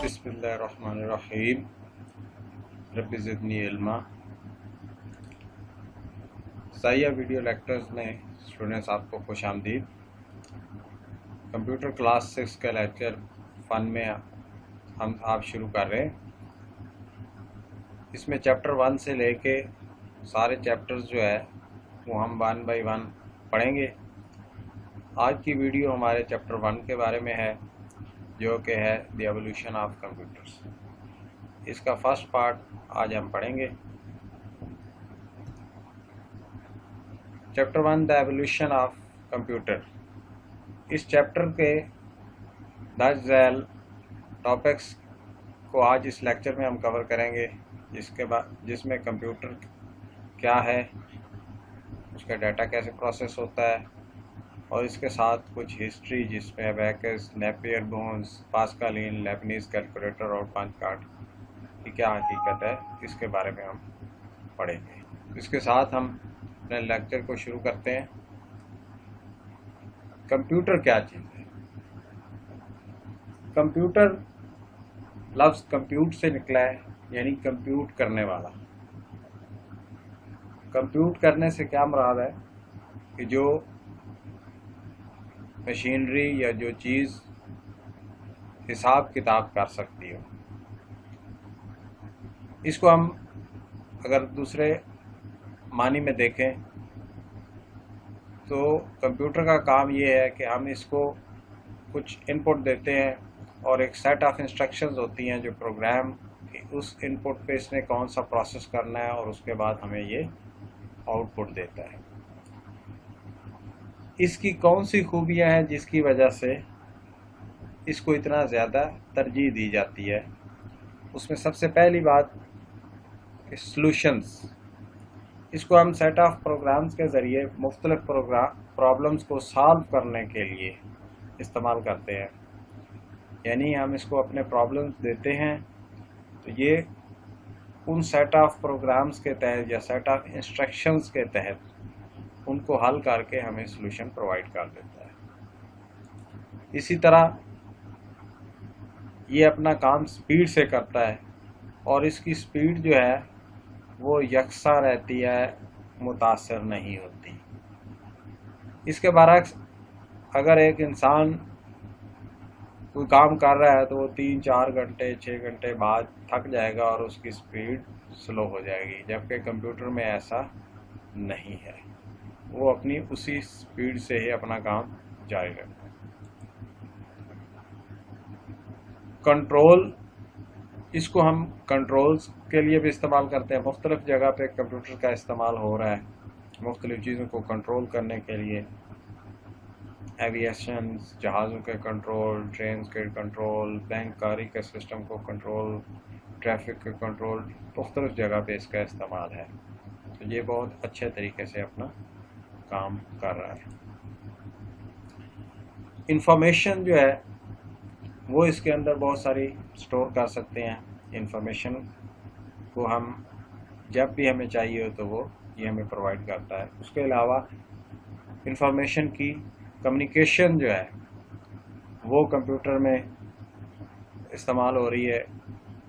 बिस्मिल्लाहिर्रहमानिर्रहीम। Rabbi ज़िदनी इल्मा। साहिया video lectures में students आपको खुश आमदीद। कंप्यूटर क्लास 6 का लेक्चर फ़न में हम आप शुरू कर रहे हैं। इसमें चैप्टर 1 से लेके सारे चैप्टर्स जो है वो हम 1 बाय 1 पढ़ेंगे। आज की वीडियो हमारे चैप्टर 1 के बारे में है, जो कि है द एवोल्यूशन ऑफ कंप्यूटर्स। इसका फर्स्ट पार्ट आज हम पढ़ेंगे। Chapter 1 the evolution of computer. इस चैप्टर के 10 झैल टॉपिक्स को आज इस लेक्चर में हम कवर करेंगे, जिसमें कंप्यूटर क्या है, उसका डाटा कैसे प्रोसेस होता है, और इसके साथ कुछ हिस्ट्री जिसमें abacus, Napier bones, Pascaline, Lebanese calculator और पंच कार्ड की क्या हकीकत है, इसके बारे में हम पढ़ेंगे। इसके साथ हम अपने लेक्चर को शुरू करते हैं। कंप्यूटर क्या चीज़ है? कंप्यूटर लफ्ज़ कंप्यूट से निकला है, यानी कंप्यूट करने वाला। कंप्यूट करने से क्या मुराद है कि जो मशीनरी या जो चीज़ हिसाब किताब कर सकती हो। इसको हम अगर दूसरे मानी में देखें तो कंप्यूटर का काम ये है कि हम इसको कुछ इनपुट देते हैं और एक सेट ऑफ इंस्ट्रक्शंस होती हैं जो प्रोग्राम उस इनपुट पे इसने कौन सा प्रोसेस करना है और उसके बाद हमें ये आउटपुट देता है। इसकी कौन सी खूबियां हैं जिसकी वजह से इसको इतना ज़्यादा तरजीह दी जाती है? उसमें सबसे पहली बात कि सॉल्यूशंस। इसको हम सेट ऑफ प्रोग्राम्स के ज़रिए मुख्तलिफ प्रॉब्लम्स को सॉल्व करने के लिए इस्तेमाल करते हैं। यानी हम इसको अपने प्रॉब्लम्स देते हैं तो ये उन सेट ऑफ प्रोग्राम्स के तहत या सेट ऑफ इंस्ट्रक्शंस के तहत उनको हल करके हमें सॉल्यूशन प्रोवाइड कर देता है। इसी तरह ये अपना काम स्पीड से करता है और इसकी स्पीड जो है वो यकसा रहती है, मुतासर नहीं होती। इसके बरक्स अगर एक इंसान कोई काम कर रहा है तो वो 3-4 घंटे 6 घंटे बाद थक जाएगा और उसकी स्पीड स्लो हो जाएगी, जबकि कंप्यूटर में ऐसा नहीं है। वो अपनी उसी स्पीड से ही अपना काम जारी रखता है। कंट्रोल, इसको हम कंट्रोल्स के लिए भी इस्तेमाल करते हैं। मुख्तलिफ जगह पे कंप्यूटर का इस्तेमाल हो रहा है मुख्तलिफ चीज़ों को कंट्रोल करने के लिए। एविएशन, जहाज़ों के कंट्रोल, ट्रेन के कंट्रोल, बैंककारी के सिस्टम को कंट्रोल, ट्रैफिक के कंट्रोल, मुख्तलिफ जगह पे इसका इस्तेमाल है। तो ये बहुत अच्छे तरीके से अपना काम कर रहा है। इंफॉर्मेशन जो है वो इसके अंदर बहुत सारी स्टोर कर सकते हैं। इंफॉर्मेशन को हम जब भी हमें चाहिए हो तो वो ये हमें प्रोवाइड करता है। उसके अलावा इंफॉर्मेशन की कम्युनिकेशन जो है वो कंप्यूटर में इस्तेमाल हो रही है।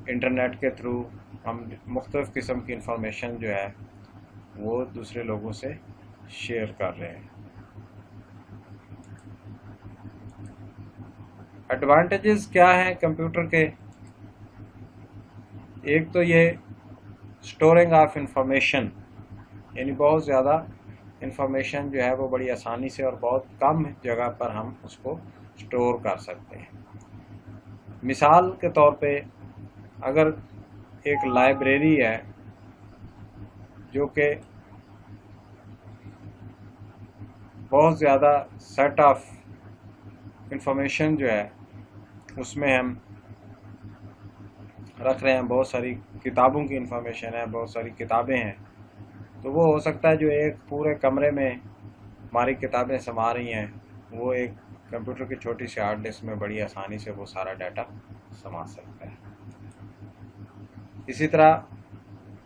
इंटरनेट के थ्रू हम मुख्तलिफ़ किस्म की इंफॉर्मेशन जो है वो दूसरे लोगों से शेयर कर रहे हैं। एडवांटेजेस क्या हैं कंप्यूटर के? एक तो ये स्टोरिंग ऑफ इंफॉर्मेशन, यानी बहुत ज़्यादा इंफॉर्मेशन जो है वो बड़ी आसानी से और बहुत कम जगह पर हम उसको स्टोर कर सकते हैं। मिसाल के तौर पे अगर एक लाइब्रेरी है जो कि बहुत ज़्यादा सेट ऑफ इंफॉर्मेशन जो है उसमें हम रख रहे हैं, बहुत सारी किताबों की इंफॉर्मेशन है, बहुत सारी किताबें हैं, तो वो हो सकता है जो एक पूरे कमरे में हमारी किताबें समा रही हैं वो एक कंप्यूटर की छोटी सी हार्ड डिस्क में बड़ी आसानी से वो सारा डाटा समा सकता है। इसी तरह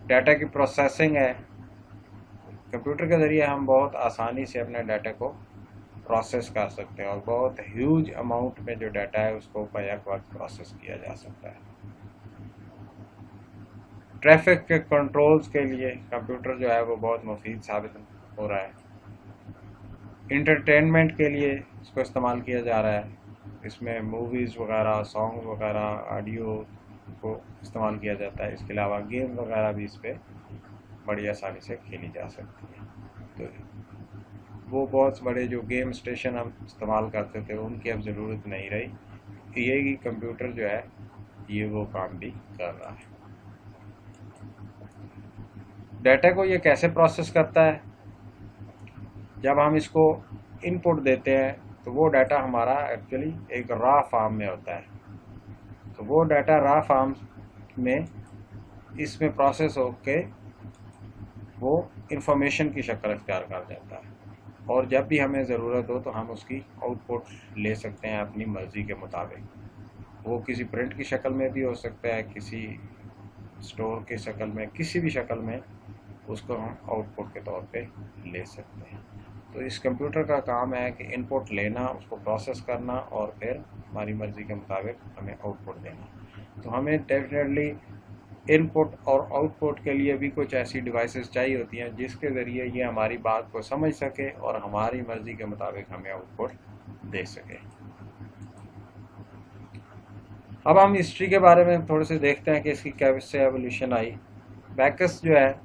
डाटा की प्रोसेसिंग है। कंप्यूटर के ज़रिए हम बहुत आसानी से अपने डाटा को प्रोसेस कर सकते हैं और बहुत ह्यूज अमाउंट में जो डाटा है उसको बैक वक्त प्रोसेस किया जा सकता है। ट्रैफिक के कंट्रोल्स के लिए कंप्यूटर जो है वो बहुत मुफीद साबित हो रहा है। इंटरटेनमेंट के लिए इसको इस्तेमाल किया जा रहा है, इसमें मूवीज़ वगैरह, सॉन्ग वगैरह, ऑडियो को इस्तेमाल किया जाता है। इसके अलावा गेम वगैरह भी इस पर बड़ी आसानी से खेली जा सकती है। तो वो बहुत बड़े जो गेम स्टेशन हम इस्तेमाल करते थे उनकी अब ज़रूरत नहीं रही। ये कंप्यूटर जो है ये वो काम भी कर रहा है। डाटा को ये कैसे प्रोसेस करता है? जब हम इसको इनपुट देते हैं तो वो डाटा हमारा एक्चुअली एक रॉ फॉर्म में होता है। तो वो डाटा रॉ फॉर्म में इसमें प्रोसेस होके वो इंफॉर्मेशन की शक्ल अख्तियार कर जाता है, और जब भी हमें ज़रूरत हो तो हम उसकी आउटपुट ले सकते हैं अपनी मर्ज़ी के मुताबिक। वो किसी प्रिंट की शक्ल में भी हो सकता है, किसी स्टोर की शक्ल में, किसी भी शक्ल में उसको हम आउटपुट के तौर पे ले सकते हैं। तो इस कंप्यूटर का काम है कि इनपुट लेना, उसको प्रोसेस करना और फिर हमारी मर्ज़ी के मुताबिक हमें आउटपुट देना। तो हमें डेफिनेटली इनपुट और आउटपुट के लिए भी कुछ ऐसी डिवाइसेस चाहिए होती हैं जिसके ज़रिए ये हमारी बात को समझ सके और हमारी मर्ज़ी के मुताबिक हमें आउटपुट दे सके। अब हम हिस्ट्री के बारे में थोड़े से देखते हैं कि इसकी कैसे एवोल्यूशन आई। बैकस जो है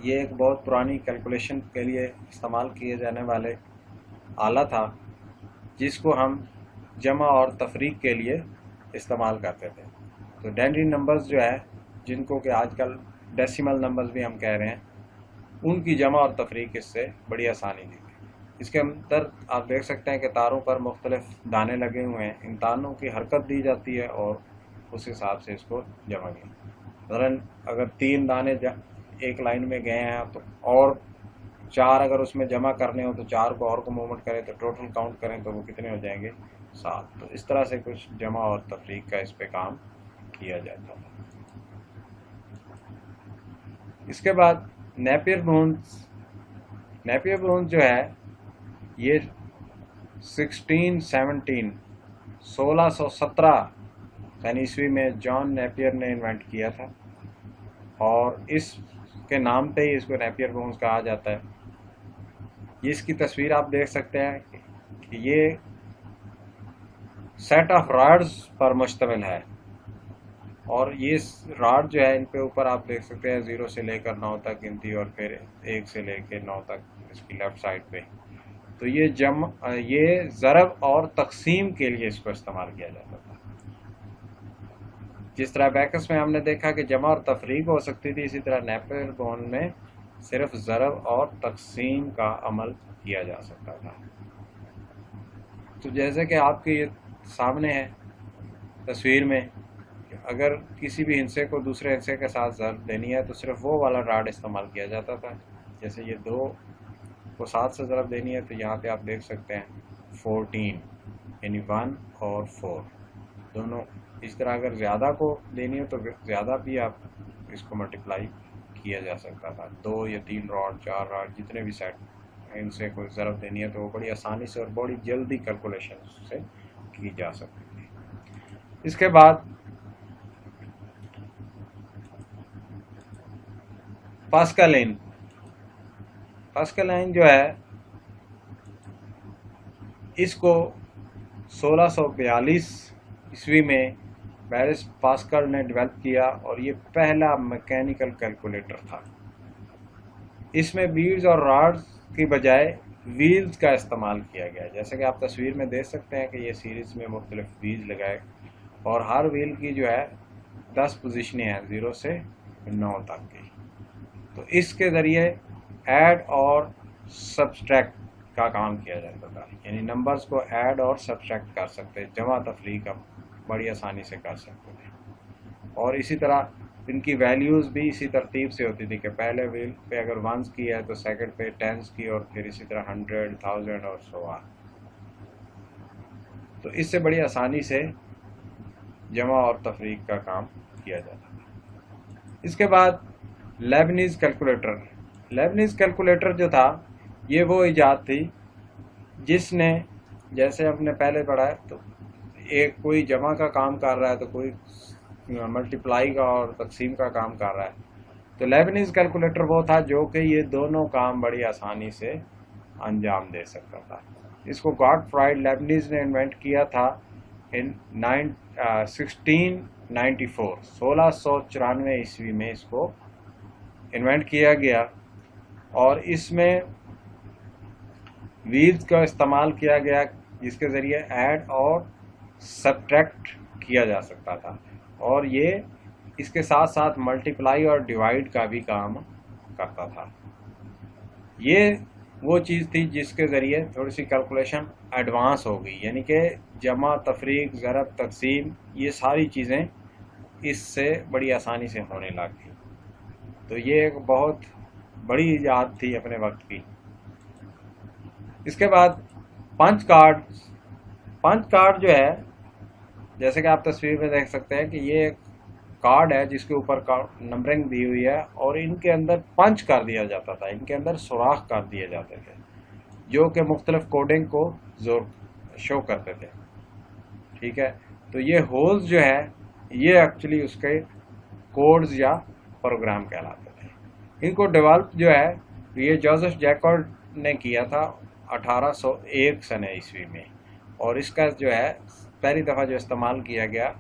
ये एक बहुत पुरानी कैलकुलेशन के लिए इस्तेमाल किए जाने वाले आला था, जिसको हम जमा और तफरीक के लिए इस्तेमाल करते थे। तो डेंडी नंबर्स जो है, जिनको कि आजकल डेसिमल नंबर्स भी हम कह रहे हैं, उनकी जमा और तफरीक इससे बड़ी आसानी थी। इसके अंदर आप देख सकते हैं कि तारों पर मुख्तलिफ दाने लगे हुए हैं, इन दानों की हरकत दी जाती है और उस हिसाब से इसको जमा किया। मसलन अगर 3 दाने एक लाइन में गए हैं तो और 4 अगर उसमें जमा करने हो तो 4 को और को मूवमेंट करें तो टोटल काउंट करें तो वो कितने हो जाएंगे? 7। तो इस तरह से कुछ जमा और तफरीक का इस पे काम किया जाता है। इसके बाद नेपियर बोन्स जो है ये 1617 यानी ईस्वी में जॉन नेपियर ने इन्वेंट किया था, और इसके नाम पे ही इसको नेपियर बोन्स कहा जाता है। ये इसकी तस्वीर आप देख सकते हैं कि ये सेट ऑफ रॉड्स पर मुश्तमिल है, और ये रॉड जो है इन पे ऊपर आप देख सकते हैं 0 से लेकर 9 तक गिनती और फिर 1 से लेकर 9 तक इसकी लेफ्ट साइड पे। तो ये ज़रब और तकसीम के लिए इसको इस्तेमाल किया जाता था। जिस तरह बैकस में हमने देखा कि जमा और तफरीक हो सकती थी, इसी तरह नेपियर बोन में सिर्फ ज़रब और तकसीम का अमल किया जा सकता था। तो जैसे कि आपके ये सामने है तस्वीर में, अगर किसी भी हिस्से को दूसरे हिस्से के साथ ज़रब देनी है तो सिर्फ वो वाला रॉड इस्तेमाल किया जाता था। जैसे ये 2 को 7 से ज़रब देनी है तो यहाँ पे आप देख सकते हैं 14 यानी 1 और 4 दोनों। इस तरह अगर ज़्यादा को देनी हो तो ज़्यादा भी आप इसको मल्टीप्लाई किया जा सकता था। 2 या 3 रॉड, 4 रॉड, जितने भी सेट इनसे कोई ज़रब देनी है तो वो बड़ी आसानी से और बड़ी जल्दी कैलकुलेशन से की जा सकती थी। इसके बाद पास्कल जो है इसको 1642 ईस्वी में बैरिस पास्कल ने डेवलप किया, और ये पहला मैकेनिकल कैलकुलेटर था। इसमें बीड्स और रॉड्स की बजाय व्हील्स का इस्तेमाल किया गया। जैसे कि आप तस्वीर में देख सकते हैं कि ये सीरीज में मुख्तलिफ व्हील्स लगाए, और हर व्हील की जो है 10 पोजीशनें हैं 0 से 9 तक की। तो इसके ज़रिए ऐड और सब्सट्रैक्ट का काम किया जाता था, यानी नंबर्स को ऐड और सब्सट्रैक्ट कर सकते, जमा तफरीक हम बड़ी आसानी से कर सकते थे। और इसी तरह इनकी वैल्यूज़ भी इसी तरतीब से होती थी कि पहले व्हील पे अगर 1s की है तो सेकंड पे 10s की, और फिर इसी तरह 100, 1000 और so on। तो इससे बड़ी आसानी से जमा और तफरीक का काम किया जाता था। इसके बाद लेबनीज़ कैलकुलेटर जो था ये वो इजाद थी जिसने, जैसे हमने پہلے پڑھا ہے، تو ایک کوئی جمع کا کام کر رہا ہے تو کوئی ملٹیپلائی کا اور تقسیم کا کام کر رہا ہے. تو لیبنیز کیلکولیٹر وہ تھا جو کہ یہ دونوں کام بڑی آسانی سے انجام دے سکتا تھا. اس کو گاٹفرائیڈ لیبنیز نے انوینٹ کیا تھا ان 1694 1694 میں اس کو انوینٹ کیا گیا، اور اس میں ویلز کا استعمال کیا گیا جس کے ذریعے ایڈ اور سبٹریکٹ کیا جا سکتا تھا، اور یہ اس کے ساتھ ساتھ ملٹیپلائی اور ڈیوائڈ کا بھی کام کرتا تھا. یہ وہ چیز تھی جس کے ذریعے تھوڑی سی کیلکولیشن ایڈوانس ہو گئی، یعنی کہ جمع، تفریق، ضرب، تقسیم، یہ ساری چیزیں اس سے بڑی آسانی سے ہونے لگ گئی. تو یہ ایک بہت بڑی ایجاد تھی اپنے وقت کی. اس کے بعد پنچ کارڈ جو ہے، جیسے کہ آپ تصویر میں دیکھ سکتے ہیں کہ یہ ایک کارڈ ہے جس کے اوپر نمبرنگ دی ہوئی ہے، اور ان کے اندر پنچ کر دیا جاتا تھا، ان کے اندر سوراخ کر دیے جاتے تھے جو کہ مختلف کوڈنگ کو شو کرتے تھے. ٹھیک ہے، تو یہ ہولز جو ہے یہ ایکچولی اس کے کوڈز یا پروگرام کہلاتے تھے. ان کو ڈیولپ جو ہے یہ جوزف جیکارڈ نے کیا تھا 1801 میں، اور اس کا جو ہے پہلی دفعہ جو استعمال کیا گیا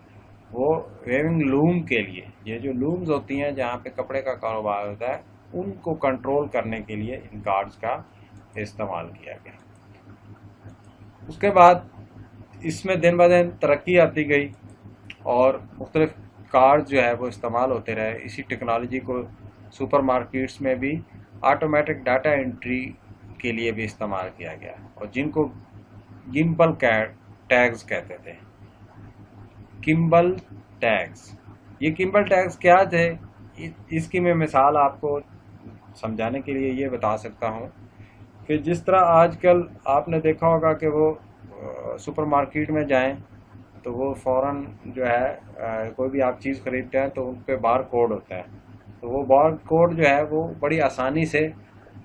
وہ ویونگ لوم کے لیے. یہ جو لومز ہوتی ہیں جہاں پہ کپڑے کا کاروبار ہوتا ہے، ان کو کنٹرول کرنے کے لیے ان کارڈز کا استعمال کیا گیا. اس کے بعد اس میں دن بدن ترقی آتی گئی اور مختلف کارڈ جو ہے وہ استعمال ہوتے رہے. اسی ٹیکنالوجی کو سپر مارکیٹس میں بھی آٹومیٹک ڈاٹا انٹری کے لیے بھی استعمال کیا گیا، اور جن کو گمبل ٹیگز کہتے تھے. کمبل ٹیگز، یہ کمبل ٹیگز کیا تھے؟ اس کی میں مثال آپ کو سمجھانے کے لیے یہ بتا سکتا ہوں کہ جس طرح آج کل آپ نے دیکھا ہوگا کہ وہ سپر مارکیٹ میں جائیں تو وہ فوراً جو ہے کوئی بھی آپ چیز خریدتے ہیں تو ان پہ بار کوڈ ہوتا ہے، تو وہ بار کوڈ جو ہے وہ بڑی آسانی سے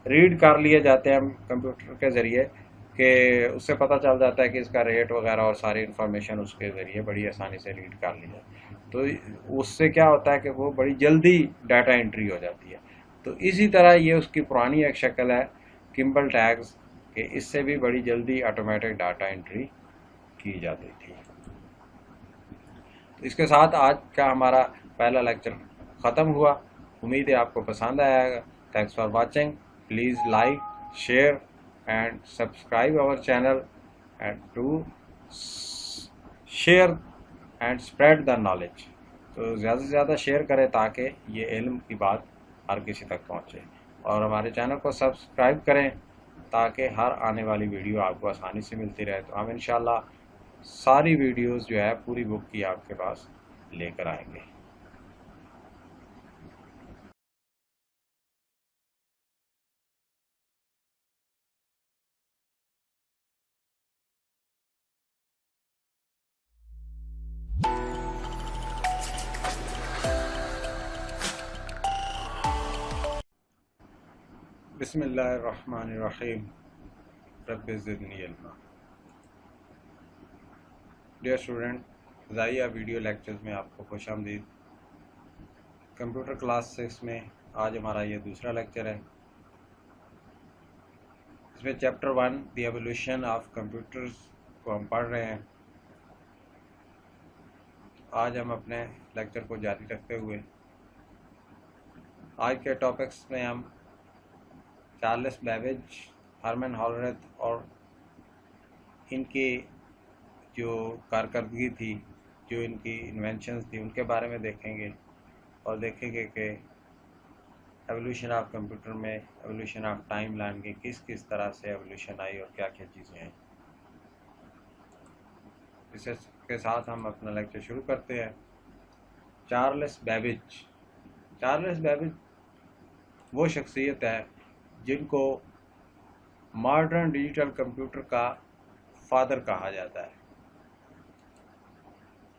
ریڈ کر لیے جاتے ہیں کمپیوٹر کے ذریعے، کہ اس سے پتہ چل جاتا ہے کہ اس کا ریٹ وغیرہ اور ساری انفارمیشن اس کے ذریعے بڑی آسانی سے ریڈ کر لی جائے. تو اس سے کیا ہوتا ہے کہ وہ بڑی جلدی ڈاٹا انٹری ہو جاتی ہے. تو اسی طرح یہ اس کی پرانی ایک شکل ہے کمبل ٹیگز، کہ اس سے بھی بڑی جلدی آٹومیٹک ڈاٹا انٹری کی جاتی تھی. تو اس کے ساتھ آج کا ہمارا پہلا لیکچر ختم ہوا. امید ہے آپ کو پسند آیا گا. Thanks for watching. Please like, share and subscribe our channel and to share and spread the knowledge. تو زیادہ سے زیادہ شیئر کریں تاکہ یہ علم کی بات ہر کسی تک پہنچے، اور ہمارے چینل کو سبسکرائب کریں تاکہ ہر آنے والی ویڈیو آپ کو آسانی سے ملتی رہے. تو ہم انشاءاللہ ساری ویڈیوز جو ہے پوری بک کی آپ کے پاس لے کر آئیں گے. بسم اللہ الرحمن الرحیم. رب زدنی علما. ڈیئر اسٹوڈنٹ، زائیہ ویڈیو لیکچرز میں آپ کو خوش آمدید. کمپیوٹر کلاس 6 میں آج ہمارا یہ دوسرا لیکچر ہے. اس میں chapter 1 the evolution of computers کو ہم پڑھ رہے ہیں. آج ہم اپنے لیکچر کو جاری رکھتے ہوئے آج کے ٹاپکس میں ہم چارلس بیبیج، ہرمن ہولرتھ اور ان کی جو کارکردگی تھی، جو ان کی انوینشنز تھی، ان کے بارے میں دیکھیں گے، اور دیکھیں گے کہ ایولیوشن آف کمپیوٹر میں ایولیوشن آف ٹائم لائن کی کس طرح سے ایولیوشن آئی اور کیا کیا چیزیں ہیں. اس کے ساتھ ہم اپنا لیکچر شروع کرتے ہیں. Charles Babbage. چارلس بیبیج وہ شخصیت ہے جن کو ماڈرن ڈیجیٹل کمپیوٹر کا فادر کہا جاتا ہے.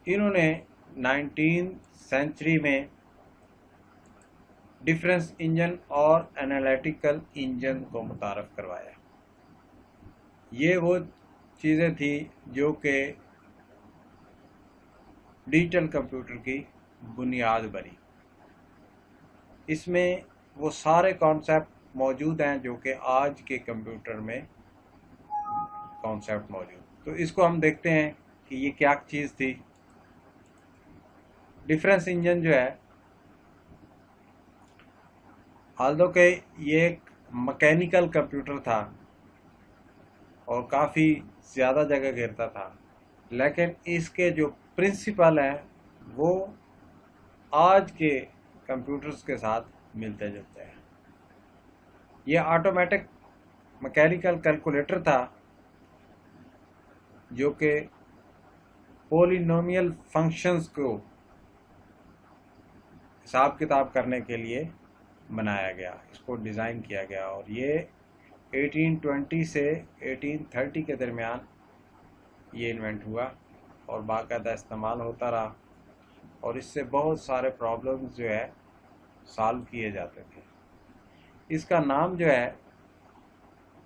انہوں نے 19 سینچری میں ڈفرینس انجن اور انالیٹیکل انجن کو متعارف کروایا. یہ وہ چیزیں تھی جو کہ ڈیجیٹل کمپیوٹر کی بنیاد بنی. اس میں وہ سارے کانسیپٹ موجود ہیں جو کہ آج کے کمپیوٹر میں کانسیپٹ موجود. تو اس کو ہم دیکھتے ہیں کہ یہ کیا چیز تھی. ڈفرینس انجن جو ہے، آلدو کہ یہ ایک مکینیکل کمپیوٹر تھا اور کافی زیادہ جگہ گھیرتا تھا، لیکن اس کے جو پرنسپل ہیں وہ آج کے کمپیوٹرز کے ساتھ ملتے جلتے ہیں. یہ آٹومیٹک مکینیکل کیلکولیٹر تھا جو کہ پولینومیل فنکشنز کو حساب کتاب کرنے کے لیے بنایا گیا، اس کو ڈیزائن کیا گیا، اور یہ 1820 سے 1830 کے درمیان یہ انوینٹ ہوا اور باقاعدہ استعمال ہوتا رہا، اور اس سے بہت سارے پرابلمز جو ہے سالو کیے جاتے تھے. اس کا نام جو ہے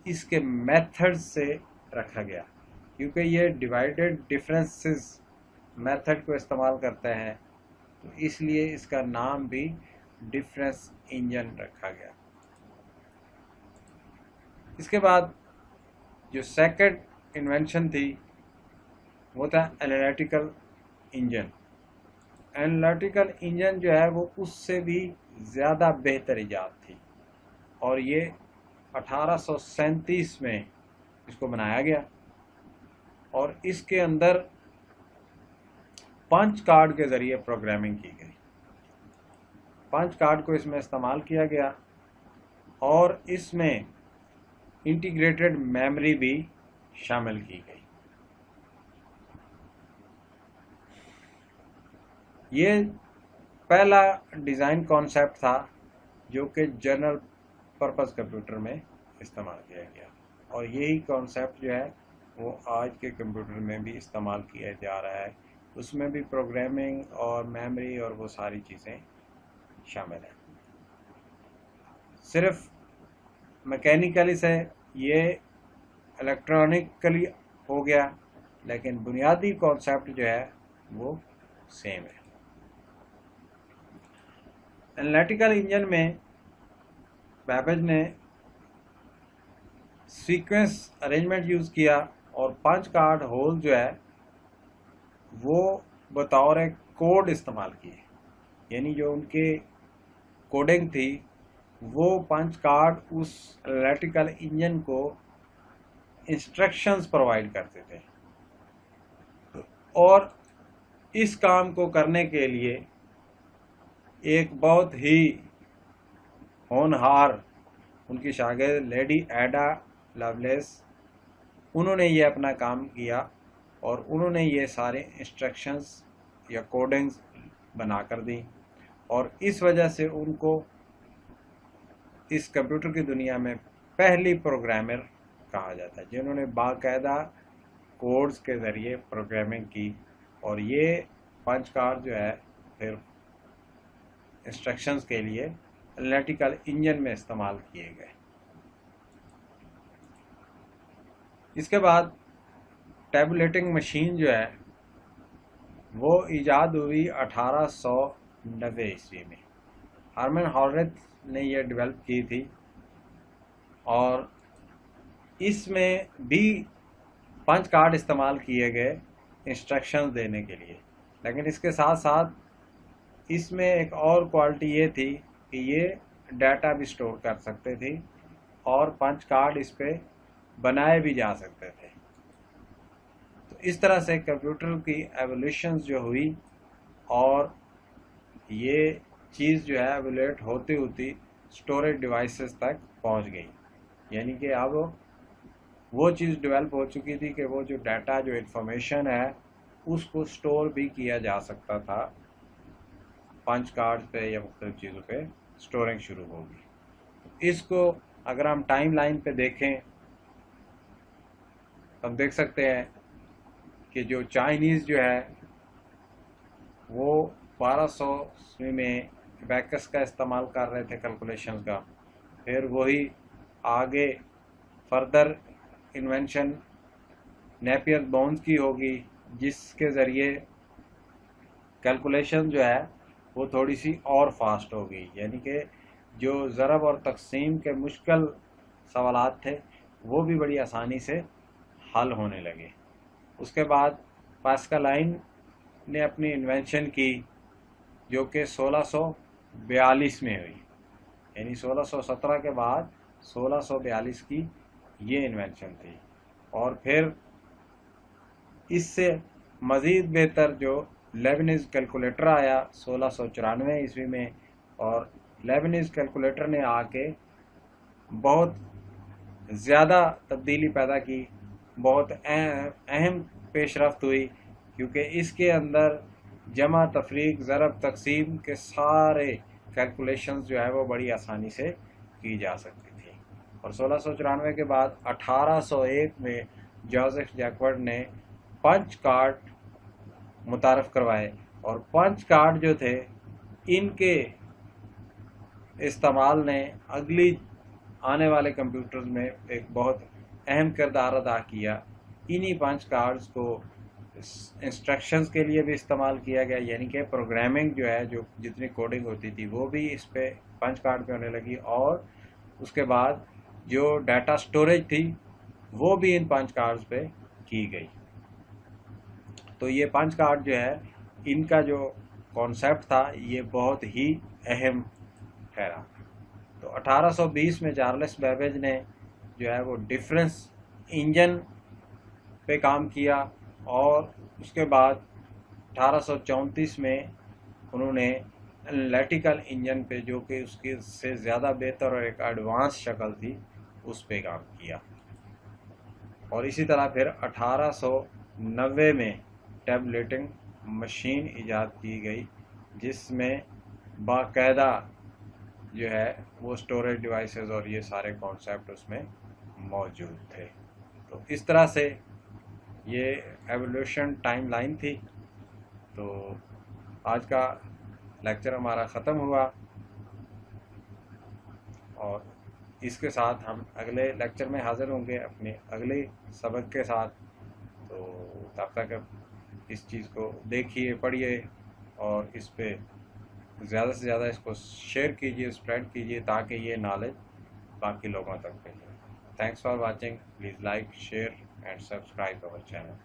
اس کے میتھڈ سے رکھا گیا، کیونکہ یہ ڈیوائیڈڈ ڈفرینسز میتھڈ کو استعمال کرتے ہیں، تو اس لیے اس کا نام بھی ڈفرینس انجن رکھا گیا. اس کے بعد جو سیکنڈ انوینشن تھی وہ تھا انالیٹیکل انجن. انالیٹیکل انجن جو ہے وہ اس سے بھی زیادہ بہتر ایجاد تھی، اور یہ 1837 میں اس کو بنایا گیا، اور اس کے اندر پنچ کارڈ کے ذریعے پروگرامنگ کی گئی. پنچ کارڈ کو اس میں استعمال کیا گیا، اور اس میں انٹیگریٹڈ میموری بھی شامل کی گئی. یہ پہلا ڈیزائن کانسیپٹ تھا جو کہ جنرل پرپز کمپیوٹر میں استعمال کیا گیا، اور یہی کانسیپٹ جو ہے وہ آج کے کمپیوٹر میں بھی استعمال کیا جا رہا ہے. اس میں بھی پروگرامنگ اور میموری اور وہ ساری چیزیں شامل ہیں. صرف میکینیکلی سے یہ الیکٹرانکلی ہو گیا، لیکن بنیادی کانسیپٹ جو ہے وہ سیم ہے. انالیٹیکل انجن میں بیبیج نے سیکوینس ارینجمنٹ یوز کیا، اور پنچ کارڈ ہول جو ہے وہ بطور کوڈ استعمال کیے، یعنی جو ان کے کوڈنگ تھی وہ پنچ کارڈ اس انالیٹیکل انجن کو انسٹرکشنز پرووائڈ کرتے تھے. اور اس کام کو کرنے کے لیے ایک بہت ہی ہونہار ان کی شاگرد لیڈی ایڈا لولیس، انہوں نے یہ اپنا کام کیا، اور انہوں نے یہ سارے انسٹرکشنز یا کوڈنگز بنا کر دی، اور اس وجہ سے ان کو اس کمپیوٹر کی دنیا میں پہلی پروگرامر کہا جاتا ہے جنہوں نے باقاعدہ کوڈز کے ذریعے پروگرامنگ کی. اور یہ پنچ کارڈ جو ہے پھر انسٹرکشنز کے لیے انالیٹیکل انجن میں استعمال کیے گئے. اس کے بعد ٹیبولیٹنگ مشین جو ہے وہ ایجاد ہوئی 1890 عیسوی میں. ہرمن ہارنتھ نے یہ ڈیولپ کی تھی، اور اس میں بھی پنچ کارڈ استعمال کیے گئے انسٹرکشنز دینے کے لیے، لیکن اس کے ساتھ ساتھ اس میں ایک اور کوالٹی یہ تھی کہ یہ ڈیٹا بھی سٹور کر سکتے تھے، اور پنچ کارڈ اس پہ بنائے بھی جا سکتے تھے. تو اس طرح سے کمپیوٹر کی ایولیوشنز جو ہوئی، اور یہ چیز جو ہے ایولیٹ ہوتی ہوتی سٹوریج ڈیوائسز تک پہنچ گئی. یعنی کہ اب وہ چیز ڈیولپ ہو چکی تھی کہ وہ جو ڈیٹا، جو انفارمیشن ہے، اس کو سٹور بھی کیا جا سکتا تھا پنچ کارڈ پہ یا مختلف چیزوں پہ سٹورنگ شروع ہوگی. اس کو اگر ہم ٹائم لائن پہ دیکھیں، ہم دیکھ سکتے ہیں کہ جو چائنیز جو ہے وہ 1200 میں بیکس کا استعمال کر رہے تھے کیلکولیشنز کا، پھر وہی آگے فردر इन्वेंशन नेपियर बोन्स की होगी, जिसके ज़रिए कैलकुलेशन जो है वो थोड़ी सी और फास्ट होगी, यानी कि जो ज़रब और तकसीम के मुश्किल सवालात थे वो भी बड़ी आसानी से हल होने लगे। उसके बाद पास्कलाइन ने अपनी इन्वेंशन की जो कि 1642 में हुई, यानी 1617 के बाद 1642 की ये इन्वेंशन थी। और फिर इससे मज़ीद बेहतर जो लेबनिज़ कैलकुलेटर आया 1694 ईस्वी में, और लेबनिज़ कैलकुलेटर ने आके बहुत ज़्यादा तब्दीली पैदा की, बहुत अहम पेशरफ्त हुई, क्योंकि इसके अंदर जमा तफरीक ज़रब तकसीम के सारे कैलकुलेशंस जो है वो बड़ी आसानी से की जा सकती थी। और 1694 के बाद 1801 में जोसेफ जैकवर्ड ने पंच कार्ड मुतारफ़ करवाए, और पंच कार्ड जो थे इनके इस्तेमाल ने अगली आने वाले कंप्यूटर्स में एक बहुत अहम किरदार अदा किया। इन्हीं पंच कार्ड्स को इंस्ट्रक्शंस के लिए भी इस्तेमाल किया गया, यानी कि प्रोग्रामिंग जो है, जो जितनी कोडिंग होती थी वो भी इस पे पंच कार्ड पे होने लगी, और उसके बाद जो डाटा स्टोरेज थी वो भी इन पंच कार्ड्स पे की गई। तो ये पंच कार्ड जो है इनका जो कॉन्सेप्ट था ये बहुत ही अहम ठहरा। तो 1820 में चार्ल्स बेबेज ने जो है वो डिफरेंस इंजन पे काम किया, और उसके बाद 1834 में उन्होंने एनालिटिकल इंजन पे, जो कि उसकी से ज़्यादा बेहतर और एक एडवांस शक्ल थी, उस पे काम किया। और इसी तरह फिर 1890 में टैबलेटिंग मशीन ईजाद की गई, जिसमें बाकायदा जो है वो स्टोरेज डिवाइसेस और ये सारे कॉन्सेप्ट उसमें मौजूद थे। तो इस तरह से ये एवोल्यूशन टाइम लाइन थी। तो आज का लेक्चर हमारा ख़त्म हुआ, और इसके साथ हम अगले लेक्चर में हाज़िर होंगे अपने अगले सबक के साथ। तो तब तक इस चीज़ को देखिए, पढ़िए, और इस पे ज़्यादा से ज़्यादा इसको शेयर कीजिए, स्प्रेड कीजिए, ताकि ये नॉलेज बाकी लोगों तक पहुंचे। Thanks for watching. Please like, share and subscribe our channel.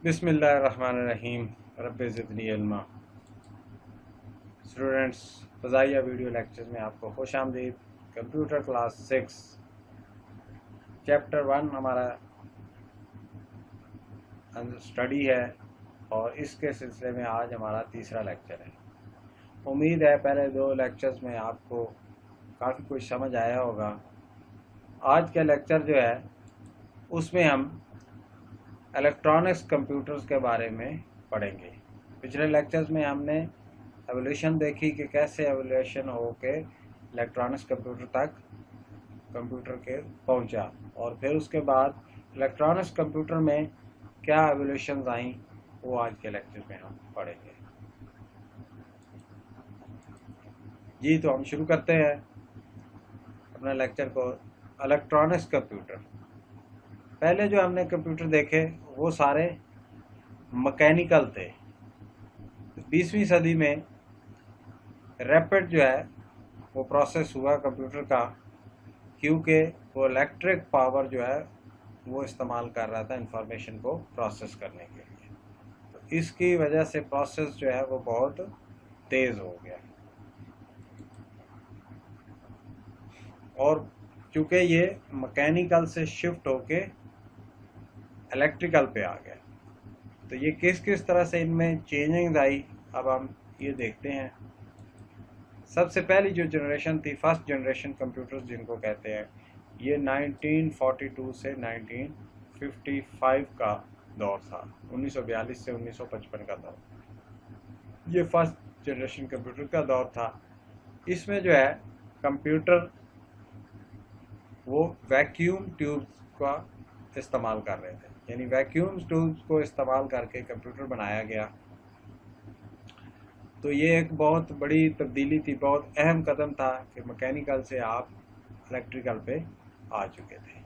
बिस्मिल्लाहिर्रहमानिर्रहीम। रब्बि ज़िदनी इल्मा। स्टूडेंट्स, फ़ज़ाइया वीडियो लेक्चर में आपको खुश आमदीद। कंप्यूटर क्लास 6 चैप्टर 1 हमारा स्टडी है, और इसके सिलसिले में आज हमारा तीसरा लेक्चर है। उम्मीद है पहले 2 लेक्चर्स में आपको काफ़ी कुछ समझ आया होगा। आज का लेक्चर जो है उसमें हम इलेक्ट्रॉनिक्स कंप्यूटर्स के बारे में पढ़ेंगे। पिछले लेक्चर्स में हमने एवोल्यूशन देखी कि कैसे एवोल्यूशन हो के इलेक्ट्रॉनिक्स कंप्यूटर तक कंप्यूटर के पहुंचा, और फिर उसके बाद इलेक्ट्रॉनिक्स कंप्यूटर में क्या एवोल्यूशंस आई वो आज के लेक्चर में हम पढ़ेंगे। जी, तो हम शुरू करते हैं अपना लेक्चर को। इलेक्ट्रॉनिक्स कंप्यूटर, पहले जो हमने कंप्यूटर देखे वो सारे मैकेनिकल थे। 20वीं सदी में रैपिड जो है वो प्रोसेस हुआ कंप्यूटर का, क्योंकि वो इलेक्ट्रिक पावर जो है वो इस्तेमाल कर रहा था इंफॉर्मेशन को प्रोसेस करने के लिए। तो इसकी वजह से प्रोसेस जो है वो बहुत तेज़ हो गया, और चूँकि ये मैकेनिकल से शिफ्ट होके इलेक्ट्रिकल पे आ गया, तो ये किस किस तरह से इनमें चेंजिंग आई अब हम ये देखते हैं। सबसे पहली जो जनरेशन थी, फर्स्ट जनरेशन कंप्यूटर्स जिनको कहते हैं, ये 1942 से 1955 का दौर था, 1942 से 1955 का दौर, ये फर्स्ट जनरेशन कंप्यूटर का दौर था। इसमें जो है कंप्यूटर वो वैक्यूम ट्यूब्स का इस्तेमाल कर रहे थे, यानी वैक्यूम ट्यूब्स को इस्तेमाल करके कंप्यूटर बनाया गया। तो ये एक बहुत बड़ी तब्दीली थी, बहुत अहम कदम था कि मैकेनिकल से आप इलेक्ट्रिकल पे आ चुके थे।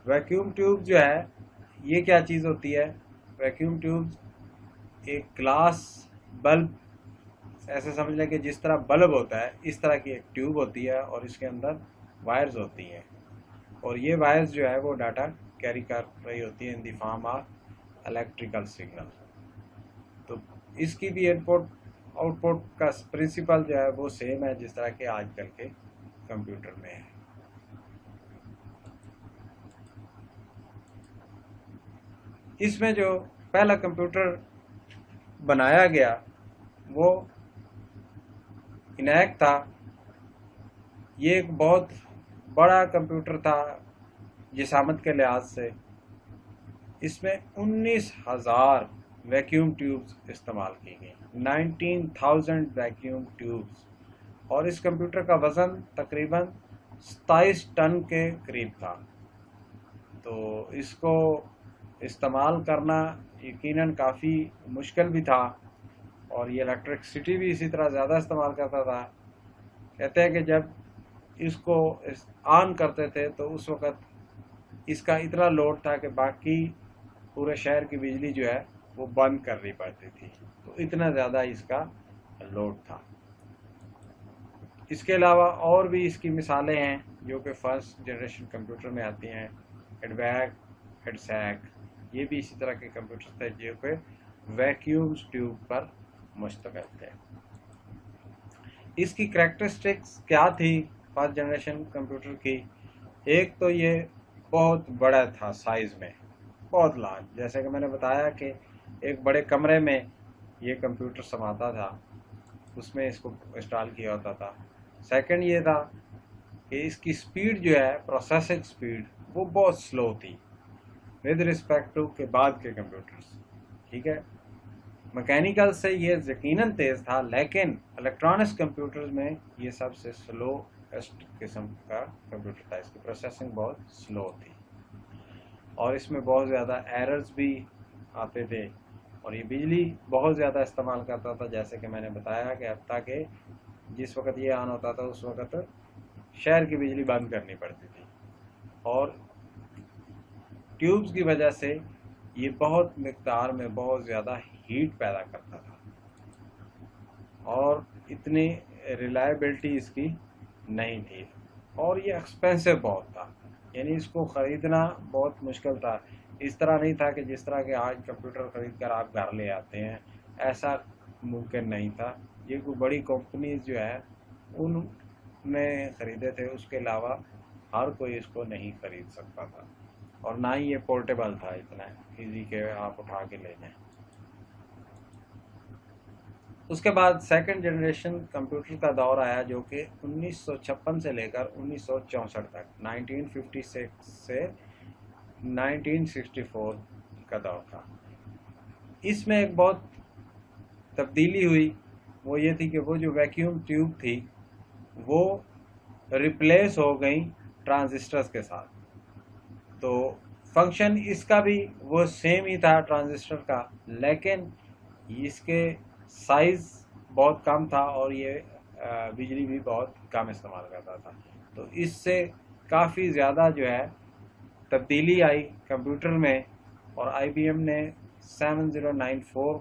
वैक्यूम ट्यूब जो है ये क्या चीज़ होती है? वैक्यूम ट्यूब एक ग्लास बल्ब, ऐसे समझ लें कि जिस तरह बल्ब होता है इस तरह की एक ट्यूब होती है और इसके अंदर वायर्स होती हैं, और ये वायर्स जो है वो डाटा कैरी कर रही होती है in the form of electrical signal. तो इसकी भी इनपुट आउटपुट का प्रिंसिपल जो है वो सेम है जिस तरह के आजकल के कंप्यूटर में है। इसमें जो पहला कंप्यूटर बनाया गया वो इनैक था। ये एक बहुत बड़ा कंप्यूटर था जिसामत के लिहाज से। इसमें 19,000 वैक्यूम ट्यूब्स इस्तेमाल की गई, 19,000 वैक्यूम ट्यूब्स, और इस कंप्यूटर का वज़न तकरीबन 27 टन के करीब था। तो इसको इस्तेमाल करना यकीनन काफ़ी मुश्किल भी था, और ये इलेक्ट्रिसिटी भी इसी तरह ज़्यादा इस्तेमाल करता था। कहते हैं कि जब इसको ऑन करते थे तो उस वक़्त इसका इतना लोड था कि बाकी पूरे शहर की बिजली जो है वो बंद करनी पड़ती थी, तो इतना ज़्यादा इसका लोड था। इसके अलावा और भी इसकी मिसालें हैं जो कि फर्स्ट जनरेशन कंप्यूटर में आती हैं। हेडवैग, हेडसैक, ये भी इसी तरह के कंप्यूटर थे जो कि वैक्यूम ट्यूब पर मुश्तमिल थे। इसकी करैक्टरिस्टिक्स क्या थी फर्स्ट जनरेशन कंप्यूटर की? एक तो ये बहुत बड़ा था साइज़ में, बहुत लार्ज, जैसे कि मैंने बताया कि एक बड़े कमरे में ये कंप्यूटर समाता था, उसमें इसको इंस्टॉल किया होता था। सेकंड ये था कि इसकी स्पीड जो है, प्रोसेसिंग स्पीड, वो बहुत स्लो थी विद रिस्पेक्ट टू के बाद के कंप्यूटर्स। ठीक है, मैकेनिकल से ये यकीनन तेज़ था, लेकिन इलेक्ट्रॉनिक्स कंप्यूटर्स में ये सबसे स्लोएस्ट किस्म का कंप्यूटर था। इसकी प्रोसेसिंग बहुत स्लो थी और इसमें बहुत ज़्यादा एरर्स भी आते थे, और ये बिजली बहुत ज़्यादा इस्तेमाल करता था। जैसे कि मैंने बताया कि अब तक जिस वक्त ये ऑन होता था उस वक्त शहर की बिजली बंद करनी पड़ती थी, और ट्यूब्स की वजह से ये बहुत मिकदार में बहुत ज़्यादा हीट पैदा करता था, और इतनी रिलायबिलिटी इसकी नहीं थी, और ये एक्सपेंसिव बहुत था, यानी इसको ख़रीदना बहुत मुश्किल था। इस तरह नहीं था कि जिस तरह के आज कंप्यूटर ख़रीद कर आप घर ले आते हैं, ऐसा मुमकिन नहीं था। ये कोई बड़ी कंपनीज जो है उनने ख़रीदे थे, उसके अलावा हर कोई इसको नहीं ख़रीद सकता था, और ना ही ये पोर्टेबल था इतना इजी के आप उठा के ले जाएं। उसके बाद सेकंड जनरेशन कंप्यूटर का दौर आया जो कि 1956 से लेकर 1964 तक, 1956 से 1964 का दौर था। इसमें एक बहुत तब्दीली हुई, वो ये थी कि वो जो वैक्यूम ट्यूब थी वो रिप्लेस हो गई ट्रांजिस्टर्स के साथ। तो फंक्शन इसका भी वो सेम ही था ट्रांजिस्टर का, लेकिन इसके साइज़ बहुत कम था और ये बिजली भी बहुत कम इस्तेमाल करता था। तो इससे काफ़ी ज़्यादा जो है तब्दीली आई कंप्यूटर में, और IBM ने 7094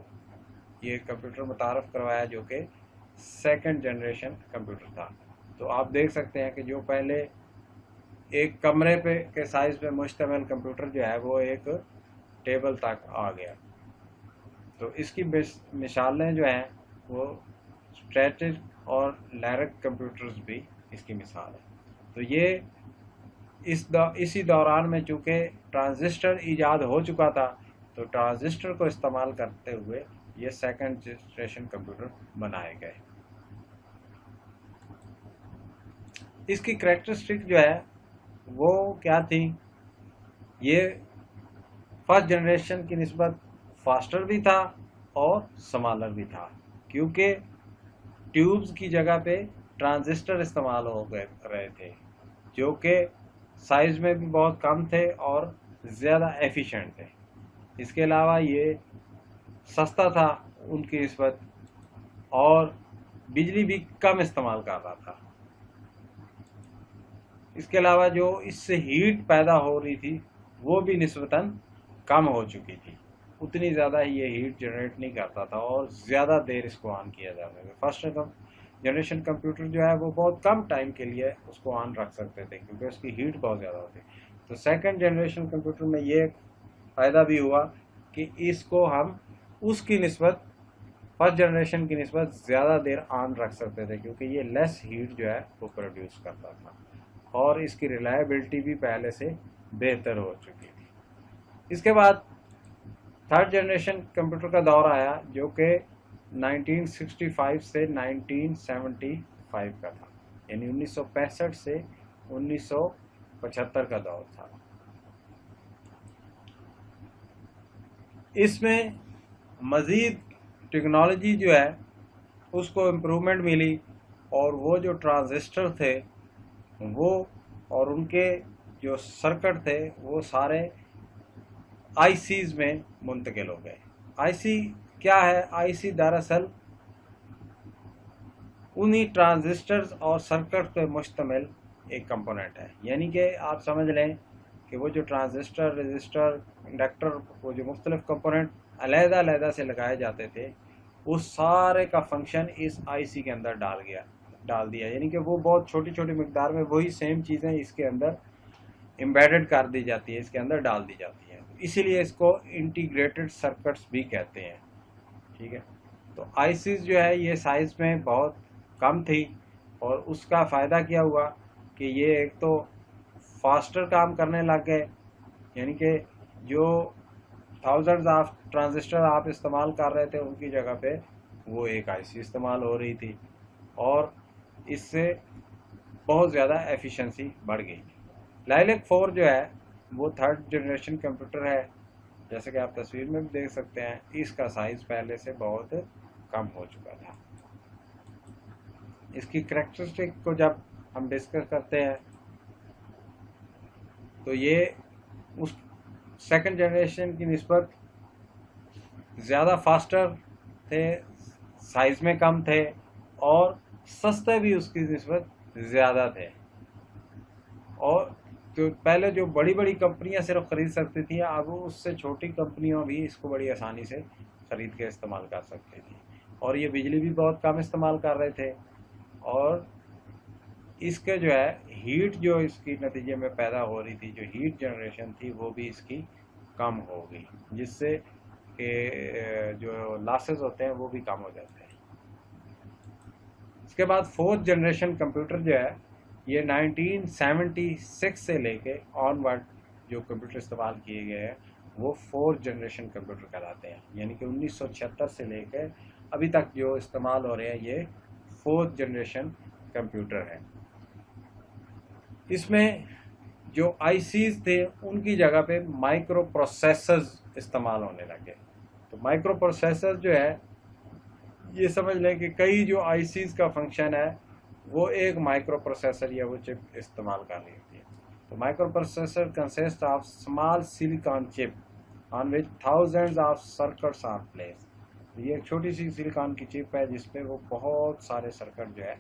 ये कंप्यूटर मुतारफ़ करवाया जो कि सेकंड जनरेशन कंप्यूटर था। तो आप देख सकते हैं कि जो पहले एक कमरे पे के साइज़ पे मुश्तमिल कंप्यूटर जो है वो एक टेबल तक आ गया। तो इसकी मिसालें जो हैं वो स्ट्रैटिक और लैरिक कंप्यूटर्स भी इसकी मिसाल है। तो ये इसी दौरान में चूँकि ट्रांजिस्टर ईजाद हो चुका था, तो ट्रांजिस्टर को इस्तेमाल करते हुए ये सेकंड जनरेशन कंप्यूटर बनाए गए। इसकी करैक्टरिस्टिक जो है वो क्या थी? ये फर्स्ट जनरेशन की निस्बत फास्टर भी था और स्मॉलर भी था, क्योंकि ट्यूब्स की जगह पे ट्रांजिस्टर इस्तेमाल हो गए रहे थे। جو کہ سائز میں بھی بہت کم تھے اور زیادہ ایفیشینٹ تھے. اس کے علاوہ یہ سستا تھا ان کی نسبت اور بجلی بھی کم استعمال کر رہا تھا. اس کے علاوہ جو اس سے ہیٹ پیدا ہو رہی تھی وہ بھی نسبتاً کم ہو چکی تھی. اتنی زیادہ یہ ہیٹ جنریٹ نہیں کرتا تھا اور زیادہ دیر اس کو آن کیا جاتا تھا. فرسٹ جنریشن کمپیوٹر جو ہے وہ بہت کم ٹائم کے لیے اس کو آن رکھ سکتے تھے کیونکہ اس کی ہیٹ بہت زیادہ ہوتی. تو سیکنڈ جنریشن کمپیوٹر میں یہ فائدہ بھی ہوا کہ اس کو ہم اس کی نسبت فرسٹ جنریشن کی نسبت زیادہ دیر آن رکھ سکتے تھے کیونکہ یہ لیس ہیٹ جو ہے وہ پروڈیوس کرتا تھا اور اس کی ریلائبلٹی بھی پہلے سے بہتر ہو چکی تھی. اس کے بعد تھرڈ جنریشن کمپیوٹر کا دور آیا جو کہ 1965 سے 1975 کا تھا، یعنی 1965 سے 1975 کا دور تھا. اس میں مزید ٹیکنالوجی جو ہے اس کو امپرومنٹ ملی اور وہ جو ٹرانزسٹر تھے وہ اور ان کے جو سرکٹ تھے وہ سارے آئی سیز میں منتقل ہو گئے. آئی سی کیا ہے؟ آئی سی دراصل انہی ٹرانزسٹرز اور سرکٹ پہ مشتمل ایک کمپوننٹ ہے. یعنی کہ آپ سمجھ لیں کہ وہ جو ٹرانزسٹر، رجسٹر، انڈکٹر، وہ جو مختلف کمپوننٹ علیحدہ علیحدہ سے لگائے جاتے تھے اس سارے کا فنکشن اس آئی سی کے اندر ڈال دیا. یعنی کہ وہ بہت چھوٹی چھوٹی مقدار میں وہی سیم چیزیں اس کے اندر امبیڈڈ کر دی جاتی ہے، اس کے اندر ڈال دی جاتی ہیں. اسی لیے اس کو انٹیگریٹڈ سرکٹس بھی کہتے ہیں. ٹھیک ہے. تو آئی سیز جو ہے یہ سائز میں بہت کم تھی اور اس کا فائدہ کیا ہوا کہ یہ ایک تو فاسٹر کام کرنے لگ گئے. یعنی کہ جو تھاؤزنڈز آف ٹرانزسٹر آپ استعمال کر رہے تھے ان کی جگہ پہ وہ ایک آئی سی استعمال ہو رہی تھی اور اس سے بہت زیادہ ایفیشنسی بڑھ گئی. لائلک 4 جو ہے وہ تھرڈ جنریشن کمپیوٹر ہے. جیسے کہ آپ تصویر میں بھی دیکھ سکتے ہیں اس کا سائز پہلے سے بہت کم ہو چکا تھا. اس کی کریکٹرسٹک کو جب ہم ڈسکس کرتے ہیں تو یہ اس سیکنڈ جنریشن کی نسبت زیادہ فاسٹر تھے، سائز میں کم تھے اور سستے بھی اس کی نسبت زیادہ تھے. اور تو پہلے جو بڑی بڑی کمپنیاں صرف خرید سکتی تھیں اب اس سے چھوٹی کمپنیوں بھی اس کو بڑی آسانی سے خرید کے استعمال کر سکتی تھیں اور یہ بجلی بھی بہت کم استعمال کر رہے تھے اور اس کے جو ہے ہیٹ جو اس کی نتیجے میں پیدا ہو رہی تھی، جو ہیٹ جنریشن تھی وہ بھی اس کی کم ہو گئی جس سے کہ جو لاسز ہوتے ہیں وہ بھی کم ہو جاتے ہیں. اس کے بعد فورتھ جنریشن کمپیوٹر جو ہے یہ 1976 سے لے کے آن ورڈ جو کمپیوٹر استعمال کیے گئے ہیں وہ فورتھ جنریشن کمپیوٹر کہلاتے ہیں. یعنی کہ 1976 سے لے کے ابھی تک جو استعمال ہو رہے ہیں یہ فورتھ جنریشن کمپیوٹر ہے. اس میں جو آئی سیز تھے ان کی جگہ پہ مائکرو پروسیسرز استعمال ہونے لگے. تو مائکرو پروسیسر جو ہے یہ سمجھ لیں کہ کئی جو آئی سیز کا فنکشن ہے وہ ایک مائکرو پروسیسر یا وہ چپ استعمال کر رہی ہوتی ہے. تو microprocessor consist of small silicon chip on which thousands of circuits are place. یہ ایک چھوٹی سی سلیکان کی چپ ہے جس پہ وہ بہت سارے سرکٹ جو ہے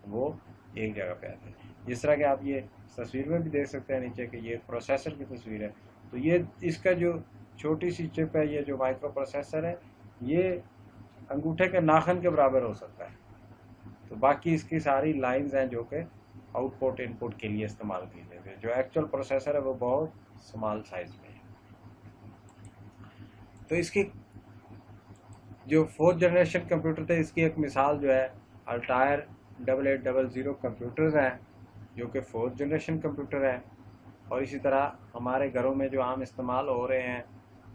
وہ ایک جگہ پہ آتے ہیں. جس طرح کہ آپ یہ تصویر میں بھی دیکھ سکتے ہیں نیچے کہ یہ پروسیسر کی تصویر ہے. تو یہ اس کا جو چھوٹی سی چپ ہے یہ جو مائکرو پروسیسر ہے یہ انگوٹھے کے ناخن کے برابر ہو سکتا ہے. تو باقی اس کی ساری لائنز ہیں جو کہ آؤٹ پٹ ان پٹ کے لیے استعمال کی جاتی ہے. جو ایکچوئل پروسیسر ہے وہ بہت اسمال سائز میں ہے. تو اس کی جو فورتھ جنریشن کمپیوٹر تھے اس کی ایک مثال جو ہے الٹائر 8800 کمپیوٹرز ہیں جو کہ فورتھ جنریشن کمپیوٹر ہے. اور اسی طرح ہمارے گھروں میں جو عام استعمال ہو رہے ہیں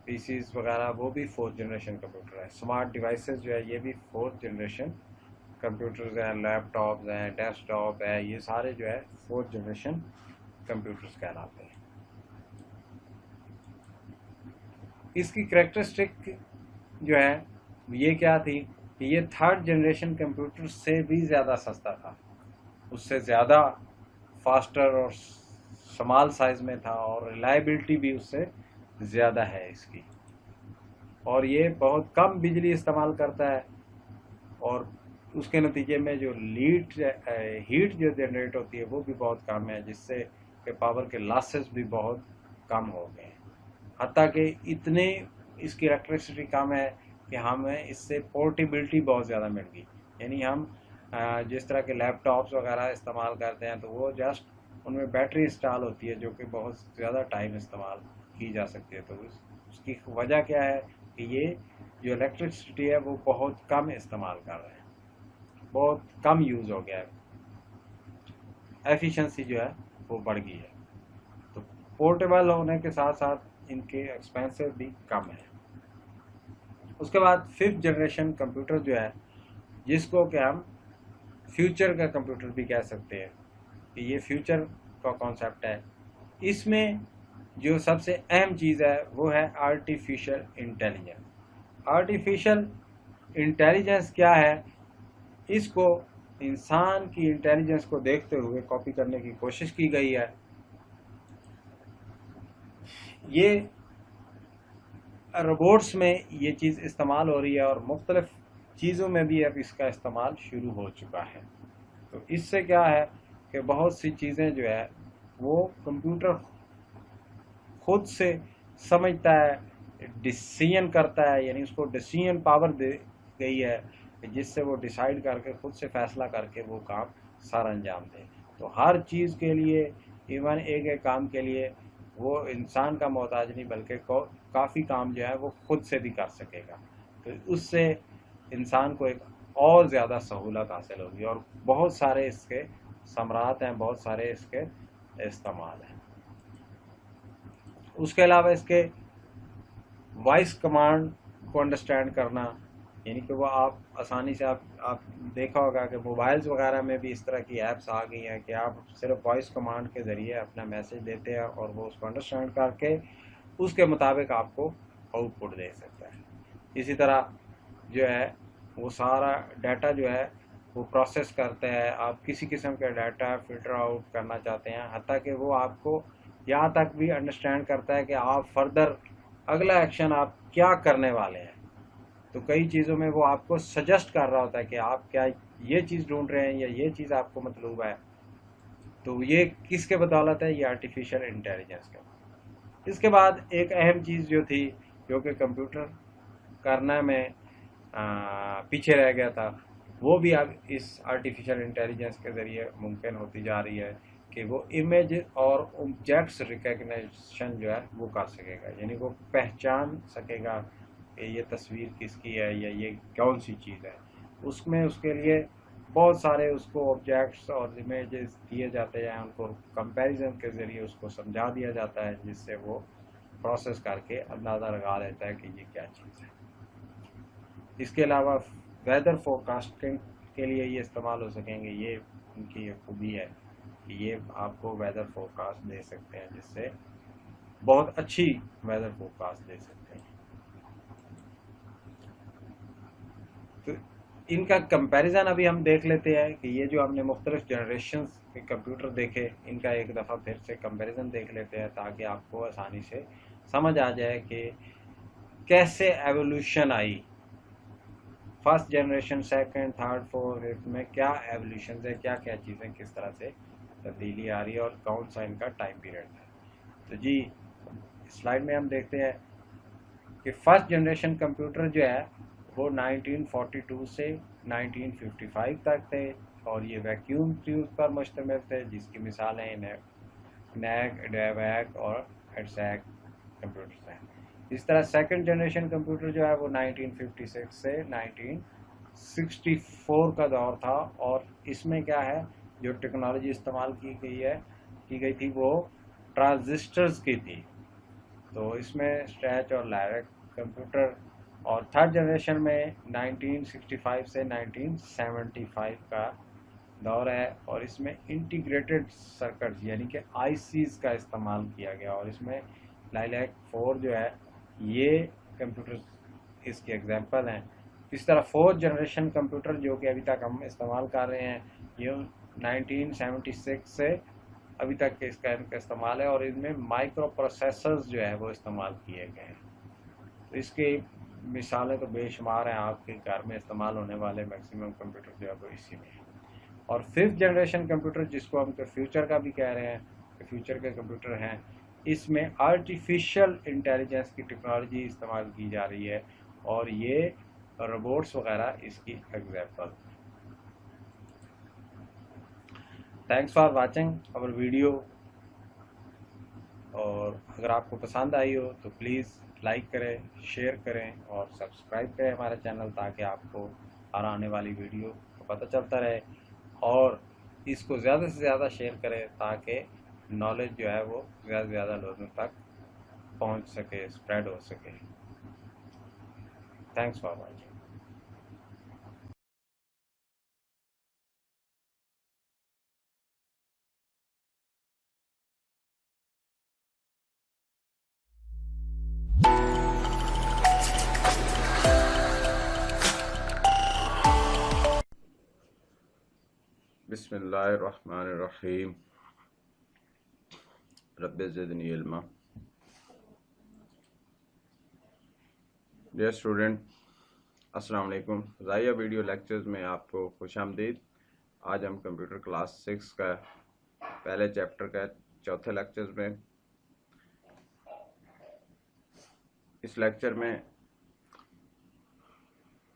پی سیز وغیرہ وہ بھی فورتھ جنریشن کمپیوٹر ہے. اسمارٹ ڈیوائسز جو ہے یہ بھی فورتھ جنریشن کمپیوٹرز ہیں، لیپ ٹاپز ہیں، ڈیسک ٹاپ ہے، یہ سارے جو ہے فورتھ جنریشن کمپیوٹرز کہلاتے ہیں. اس کی کریکٹرسٹک جو ہے یہ کیا تھی کہ یہ تھرڈ جنریشن کمپیوٹر سے بھی زیادہ سستا تھا، اس سے زیادہ फास्टर और स्मॉल साइज़ में था, और रिलायबिलिटी भी उससे ज़्यादा है इसकी, और ये बहुत कम बिजली इस्तेमाल करता है, और उसके नतीजे में जो हीट जो जनरेट होती है वो भी बहुत कम है, जिससे कि पावर के लॉसेस भी बहुत कम हो गए हैं। हत्ता कि इतने इसकी इलेक्ट्रिसिटी कम है कि हमें इससे पोर्टेबिलिटी बहुत ज़्यादा मिल गई। यानी हम जिस तरह के लैपटॉप्स वगैरह इस्तेमाल करते हैं तो वो जस्ट उनमें बैटरी इंस्टॉल होती है जो कि बहुत ज़्यादा टाइम इस्तेमाल की जा सकती है। तो उसकी वजह क्या है कि ये जो इलेक्ट्रिसिटी है वो बहुत कम इस्तेमाल कर रहे हैं, बहुत कम यूज़ हो गया है, एफिशिएंसी जो है वो बढ़ गई है। तो पोर्टेबल होने के साथ साथ इनके एक्सपेंसिव भी कम है। उसके बाद 5th जनरेशन कंप्यूटर जो है, जिसको कि हम फ्यूचर का कंप्यूटर भी कह सकते हैं, कि ये फ्यूचर का कॉन्सेप्ट है। इसमें जो सबसे अहम चीज़ है वो है आर्टिफिशियल इंटेलिजेंस। आर्टिफिशियल इंटेलिजेंस क्या है, इसको इंसान की इंटेलिजेंस को देखते हुए कॉपी करने की कोशिश की गई है। ये रोबोट्स में ये चीज़ इस्तेमाल हो रही है, और मुख्तलिफ चीज़ों में भी अब इसका इस्तेमाल शुरू हो चुका है। तो इससे क्या है कि बहुत सी चीज़ें जो है वो कंप्यूटर खुद से समझता है, डिसीजन करता है, यानी उसको डिसीजन पावर दे गई है जिससे वो डिसाइड करके खुद से फैसला करके वो काम सारा अंजाम दे। तो हर चीज़ के लिए, इवन एक एक काम के लिए वो इंसान का मोहताज नहीं, बल्कि काफ़ी काम जो है वो खुद से भी कर सकेगा। तो उससे इंसान को एक और ज़्यादा सहूलत हासिल होगी, और बहुत सारे इसके समरात हैं, बहुत सारे इसके इस्तेमाल हैं। उसके अलावा इसके वॉइस कमांड को अंडरस्टैंड करना, यानी कि वो आप आसानी से आप देखा होगा कि मोबाइल्स वगैरह में भी इस तरह की ऐप्स आ गई हैं कि आप सिर्फ वॉइस कमांड के ज़रिए अपना मैसेज देते हैं और वो उसको अंडरस्टैंड करके उसके मुताबिक आपको आउटपुट दे सकता है। इसी तरह जो है वो सारा डाटा जो है वो प्रोसेस करता है। आप किसी किस्म का डाटा फिल्टर आउट करना चाहते हैं, हत्ता कि वो आपको यहाँ तक भी अंडरस्टैंड करता है कि आप फर्दर अगला एक्शन आप क्या करने वाले हैं। तो कई चीज़ों में वो आपको सजेस्ट कर रहा होता है कि आप क्या ये चीज़ ढूंढ रहे हैं या ये चीज़ आपको मतलूब है। तो ये किसके बदौलत है? ये आर्टिफिशियल इंटेलिजेंस का। इसके बाद एक अहम चीज़ जो थी, जो कि कंप्यूटर करने में पीछे रह गया था, वो भी अब इस आर्टिफिशियल इंटेलिजेंस के ज़रिए मुमकिन होती जा रही है कि वो इमेज और ऑब्जेक्ट्स रिकग्निशन जो है वो कर सकेगा, यानी वो पहचान सकेगा कि ये तस्वीर किसकी है या ये कौन सी चीज़ है। उसमें उसके लिए बहुत सारे उसको ऑब्जेक्ट्स और इमेजेस दिए जाते हैं, उनको कंपैरिजन के ज़रिए उसको समझा दिया जाता है, जिससे वो प्रोसेस करके अंदाज़ा लगा लेता है कि ये क्या चीज़ है। इसके अलावा वेदर फोरकास्टिंग के लिए ये इस्तेमाल हो सकेंगे। ये उनकी खूबी है कि ये आपको वेदर फोरकास्ट दे सकते हैं, जिससे बहुत अच्छी वेदर फोरकास्ट दे सकते हैं। तो इनका कंपैरिजन अभी हम देख लेते हैं कि ये जो हमने मुख्तलिफ जनरेशन्स के कंप्यूटर देखे, इनका एक दफ़ा फिर से कंपैरिजन देख लेते हैं, ताकि आपको आसानी से समझ आ जाए कि कैसे एवोल्यूशन आई। First generation, second, third, fourth में क्या एवोल्यूशन है, क्या क्या चीज़ें किस तरह से तब्दीली आ रही है और कौन सा इनका टाइम पीरियड है। तो जी स्लाइड में हम देखते हैं कि फर्स्ट जनरेशन कंप्यूटर जो है वो 1942 से 1955 तक थे, और ये वैक्यूम ट्यूब पर मुश्तमिल थे, जिसकी मिसालें नैक, डेवैक और हेडसैक कंप्यूटर्स हैं। इस तरह सेकंड जनरेशन कंप्यूटर जो है वो 1956 से 1964 का दौर था, और इसमें क्या है, जो टेक्नोलॉजी इस्तेमाल की गई थी वो ट्रांजिस्टर्स की थी। तो इसमें स्ट्रैच और लायरक कंप्यूटर। और थर्ड जनरेशन में 1965 से 1975 का दौर है, और इसमें इंटीग्रेटेड सर्किट्स यानी कि आईसीज का इस्तेमाल किया गया, और इसमें लाइलैक 4 जो है ये कंप्यूटर इसके एग्जांपल हैं। इस तरह फोर्थ जनरेशन कंप्यूटर जो कि अभी तक हम इस्तेमाल कर रहे हैं, ये 1976 से अभी तक के इसका इनका इस्तेमाल है, और इनमें माइक्रो प्रोसेसर्स जो है वो इस्तेमाल किए गए हैं। तो इसकी मिसालें तो बेशुमार हैं, आपके घर में इस्तेमाल होने वाले मैक्सिमम कंप्यूटर जो है वो इसी में है। और 5th जनरेशन कंप्यूटर, जिसको हम फ्यूचर का भी कह रहे हैं कि फ्यूचर के कंप्यूटर हैं, इसमें आर्टिफिशियल इंटेलिजेंस की टेक्नोलॉजी इस्तेमाल की जा रही है, और ये रोबोट्स वगैरह इसकी example. Thanks for watching our video, और अगर आपको पसंद आई हो तो प्लीज़ लाइक करें, शेयर करें और सब्सक्राइब करें हमारे चैनल, ताकि आपको हर आने वाली वीडियो का पता चलता रहे। और इसको ज़्यादा से ज़्यादा शेयर करें ताकि नॉलेज जो है वो ज़्यादा से ज़्यादा लोगों तक पहुंच सके, स्प्रेड हो सके। Thanks for watching. बिस्मिल्लाहिर्रहमानिर्रहीम। रब्बि ज़िदनी इल्मा। डियर स्टूडेंट, अस्सलाम वालेकुम। फ़ज़ाइया वीडियो लेक्चर्स में आपको खुशामदीद। आज हम कंप्यूटर क्लास 6 का पहले चैप्टर का चौथे लेक्चर्स में, इस लेक्चर में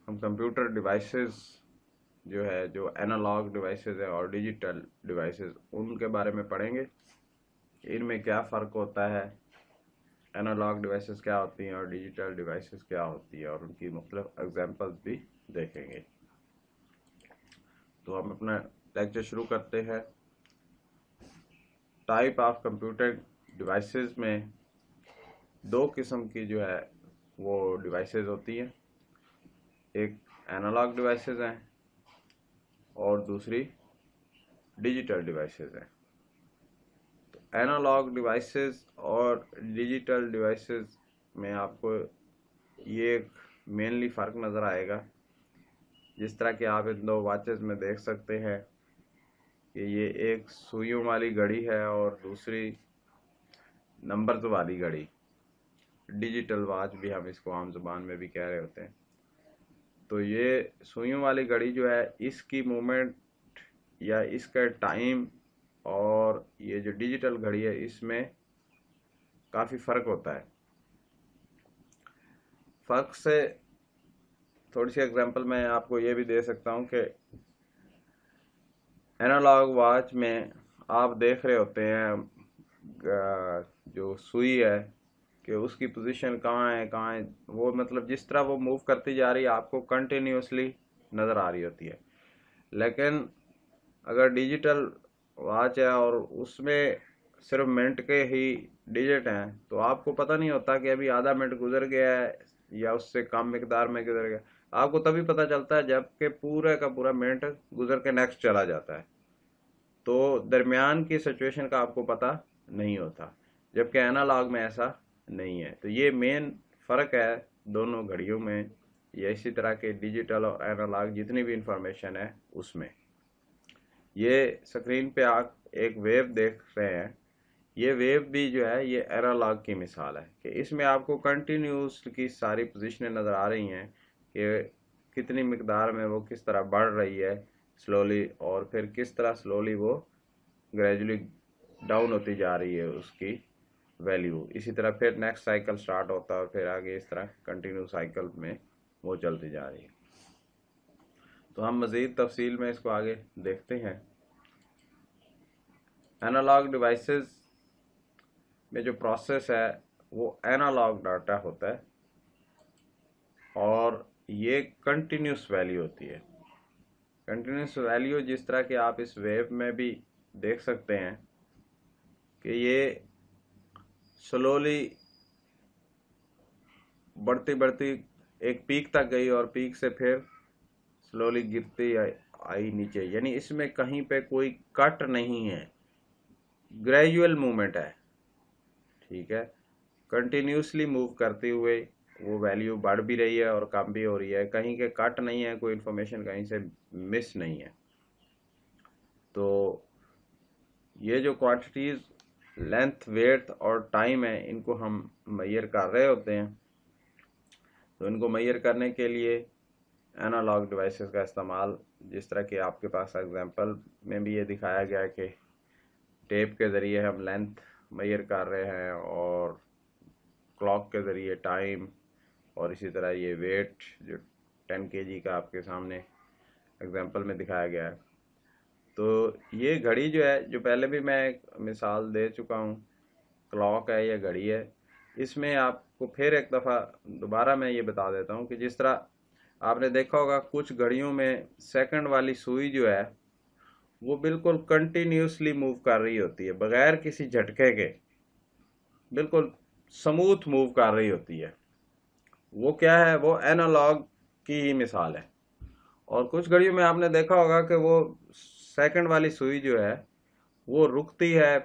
हम कंप्यूटर डिवाइसेस जो है, जो एनालॉग डिवाइसेस है और डिजिटल डिवाइसेस, उनके बारे में पढ़ेंगे। इनमें क्या फ़र्क होता है, एनालॉग डिवाइसेस क्या होती हैं और डिजिटल डिवाइसेस क्या होती है, और उनकी मुख्तलिफ एग्जांपल्स भी देखेंगे। तो हम अपना लेक्चर शुरू करते हैं। टाइप ऑफ कंप्यूटर डिवाइसेस में दो किस्म की जो है वो डिवाइसेस होती हैं। एक एनालॉग डिवाइसेस हैं और दूसरी डिजिटल डिवाइसेस हैं। तो एनालॉग डिवाइसेस और डिजिटल डिवाइसेस में आपको ये मेनली फ़र्क नज़र आएगा। जिस तरह कि आप इन दो वॉचेस में देख सकते हैं कि ये एक सुइयों वाली घड़ी है और दूसरी नंबर्स वाली घड़ी, डिजिटल वॉच भी हम इसको आम ज़ुबान में भी कह रहे होते हैं। तो ये सुइयों वाली घड़ी जो है, इसकी मूवमेंट या इसका टाइम और ये जो डिजिटल घड़ी है, इसमें काफ़ी फ़र्क होता है। फ़र्क से थोड़ी सी एग्जांपल मैं आपको ये भी दे सकता हूँ कि एनालॉग वॉच में आप देख रहे होते हैं जो सुई है कि उसकी पोजीशन कहाँ है, वो मतलब जिस तरह वो मूव करती जा रही है आपको कंटिन्यूसली नज़र आ रही होती है। लेकिन अगर डिजिटल वॉच है और उसमें सिर्फ मिनट के ही डिजिट हैं, तो आपको पता नहीं होता कि अभी आधा मिनट गुजर गया है या उससे कम मिकदार में गुजर गया। आपको तभी पता चलता है जबकि पूरे का पूरा मिनट गुजर के नेक्स्ट चला जाता है। तो दरमियान की सिचुएशन का आपको पता नहीं होता, जबकि एनालॉग में ऐसा नहीं है। तो ये मेन फ़र्क है दोनों घड़ियों में, या इसी तरह के डिजिटल और एनालॉग जितनी भी इंफॉर्मेशन है उसमें। ये स्क्रीन पे आप एक वेव देख रहे हैं, ये वेव भी जो है ये एनालॉग की मिसाल है कि इसमें आपको कंटिन्यूस की सारी पोजीशनें नज़र आ रही हैं कि कितनी मिकदार में वो किस तरह बढ़ रही है स्लोली, और फिर किस तरह स्लोली वो ग्रेजुअली डाउन होती जा रही है उसकी वैल्यू। इसी तरह फिर नेक्स्ट साइकिल स्टार्ट होता है और फिर आगे इस तरह कंटिन्यू साइकिल में वो चलती जा रही है। तो हम मज़ीद तफसील में इसको आगे देखते हैं। एनालॉग डिवाइसेस में जो प्रोसेस है वो एनालॉग डाटा होता है और ये कंटिन्यूस वैल्यू होती है। कंटिन्यूस वैल्यू जिस तरह कि आप इस वेव में भी देख सकते हैं कि ये स्लोली बढ़ती बढ़ती एक पीक तक गई और पीक से फिर स्लोली गिरती आई नीचे, यानी इसमें कहीं पे कोई कट नहीं है, ग्रेजुअल मूवमेंट है। ठीक है, कंटिन्यूसली मूव करते हुए वो वैल्यू बढ़ भी रही है और कम भी हो रही है, कहीं के कट नहीं है, कोई इन्फॉर्मेशन कहीं से मिस नहीं है। तो یہ جو کوانٹیٹیز لینتھ، ویڈتھ اور ٹائم ہے، ان کو ہم میئر کر رہے ہوتے ہیں. تو ان کو میئر کرنے کے لیے انالاگ ڈیوائسز کا استعمال، جس طرح کہ آپ کے پاس ایگزامپل میں بھی یہ دکھایا گیا ہے کہ ٹیپ کے ذریعے ہم لینتھ میئر کر رہے ہیں، اور کلاک کے ذریعے ٹائم، اور اسی طرح یہ ویٹ جو 10 kg کا آپ کے سامنے ایگزامپل میں دکھایا گیا ہے. تو یہ گھڑی جو ہے، جو پہلے بھی میں ایک مثال دے چکا ہوں، کلاک ہے یا گھڑی ہے، اس میں آپ کو پھر ایک دفعہ دوبارہ میں یہ بتا دیتا ہوں کہ جس طرح آپ نے دیکھا ہوگا کچھ گھڑیوں میں سیکنڈ والی سوئی جو ہے وہ بالکل کنٹینیوسلی موو کر رہی ہوتی ہے، بغیر کسی جھٹکے کے بالکل سموتھ موو کر رہی ہوتی ہے. وہ کیا ہے؟ وہ انالاگ کی ہی مثال ہے. اور کچھ گھڑیوں میں آپ نے دیکھا ہوگا کہ وہ سیکنڈ والی سوئی جو ہے وہ رکتی ہے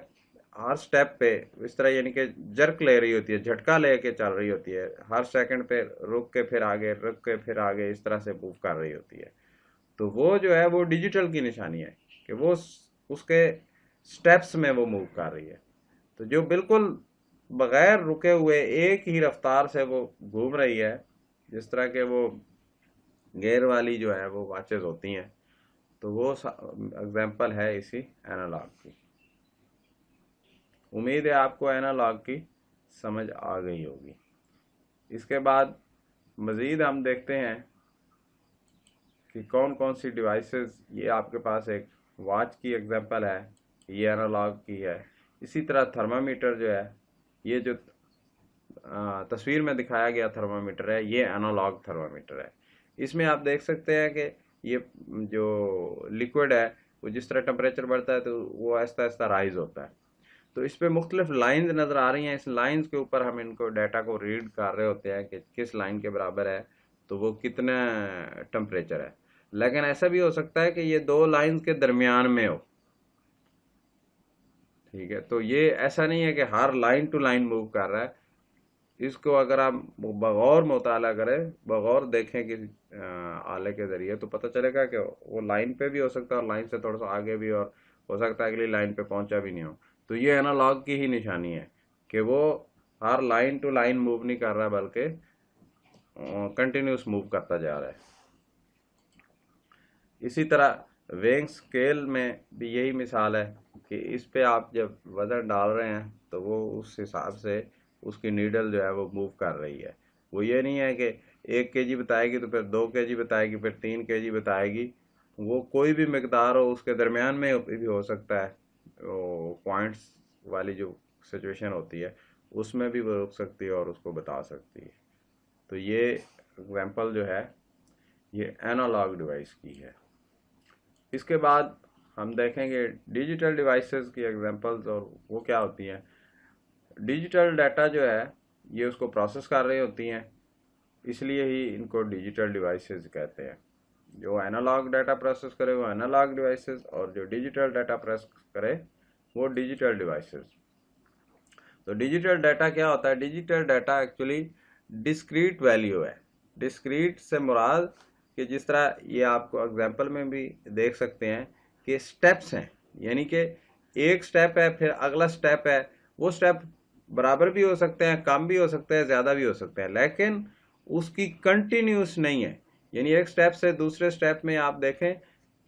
ہر سٹیپ پہ، اس طرح یعنی کہ جرک لے رہی ہوتی ہے، جھٹکا لے کے چل رہی ہوتی ہے، ہر سیکنڈ پہ رک کے پھر آگے، رک کے پھر آگے، اس طرح سے موو کر رہی ہوتی ہے. تو وہ جو ہے وہ ڈیجیٹل کی نشانی ہے کہ وہ اس کے سٹیپس میں وہ موو کر رہی ہے. تو جو بالکل بغیر رکے ہوئے ایک ہی رفتار سے وہ گھوم رہی ہے، جس طرح کہ وہ گیئر والی جو ہے وہ واچز ہوتی ہیں، تو وہ ایگزامپل ہے اسی انالاگ کی. امید ہے آپ کو انالاگ کی سمجھ آ گئی ہوگی. اس کے بعد مزید ہم دیکھتے ہیں کہ کون کون سی ڈیوائسز. یہ آپ کے پاس ایک واچ کی ایگزامپل ہے، یہ انالاگ کی ہے. اسی طرح تھرمامیٹر جو ہے، یہ جو تصویر میں دکھایا گیا تھرمامیٹر ہے، یہ انالاگ تھرمامیٹر ہے. اس میں آپ دیکھ سکتے ہیں کہ یہ جو لیکوڈ ہے وہ جس طرح ٹمپریچر بڑھتا ہے تو وہ آہستہ آہستہ رائز ہوتا ہے. تو اس پہ مختلف لائنز نظر آ رہی ہیں. اس لائنز کے اوپر ہم ان کو ڈیٹا کو ریڈ کر رہے ہوتے ہیں کہ کس لائن کے برابر ہے تو وہ کتنا ٹمپریچر ہے. لیکن ایسا بھی ہو سکتا ہے کہ یہ دو لائنز کے درمیان میں ہو. ٹھیک ہے، تو یہ ایسا نہیں ہے کہ ہر لائن ٹو لائن موو کر رہا ہے. اس کو اگر آپ بغور مطالعہ کریں، بغور دیکھیں کہ آلے کے ذریعے، تو پتہ چلے گا کہ وہ لائن پہ بھی ہو سکتا ہے اور لائن سے تھوڑا سا آگے بھی، اور ہو سکتا ہے اگلی لائن پہ پہنچا بھی نہیں ہو. تو یہ انالاگ کی ہی نشانی ہے کہ وہ ہر لائن ٹو لائن موو نہیں کر رہا بلکہ کنٹینیوس موو کرتا جا رہا ہے. اسی طرح ویئنگ اسکیل میں بھی یہی مثال ہے کہ اس پہ آپ جب وزن ڈال رہے ہیں تو وہ اس حساب سے اس کی نیڈل جو ہے وہ موو کر رہی ہے. وہ یہ نہیں ہے کہ 1 kg بتائے گی تو پھر 2 kg بتائے گی، پھر 3 kg بتائے گی. وہ کوئی بھی مقدار ہو، اس کے درمیان میں بھی ہو سکتا ہے. پوائنٹس والی جو سچویشن ہوتی ہے اس میں بھی وہ رک سکتی ہے اور اس کو بتا سکتی ہے. تو یہ ایگزامپل جو ہے یہ انالاگ ڈیوائس کی ہے. اس کے بعد ہم دیکھیں گے ڈیجیٹل ڈیوائسز کی ایگزامپلز، اور وہ کیا ہوتی ہیں. ڈیجیٹل ڈیٹا جو ہے یہ اس کو پروسیس کر رہی ہوتی ہیں، اس لیے ہی ان کو ڈیجیٹل ڈیوائسز کہتے ہیں. جو انالاگ ڈیٹا پروسیس کرے وہ انالاگ ڈیوائسز، اور جو ڈیجیٹل ڈیٹا پروسیس کرے وہ ڈیجیٹل ڈیوائسز. تو ڈیجیٹل ڈیٹا کیا ہوتا ہے؟ Digital data actually discrete value ہے. ڈسکریٹ سے مراد کہ جس طرح یہ آپ کو ایگزامپل میں بھی دیکھ سکتے ہیں کہ سٹیپس ہیں، یعنی کہ ایک سٹیپ ہے، پھر اگلا سٹیپ ہے. وہ سٹیپ برابر بھی ہو سکتے ہیں، کم بھی ہو سکتے ہیں، زیادہ بھی ہو سکتے ہیں، لیکن اس کی کنٹینیوس نہیں ہے. یعنی ایک سٹیپ سے دوسرے سٹیپ میں آپ دیکھیں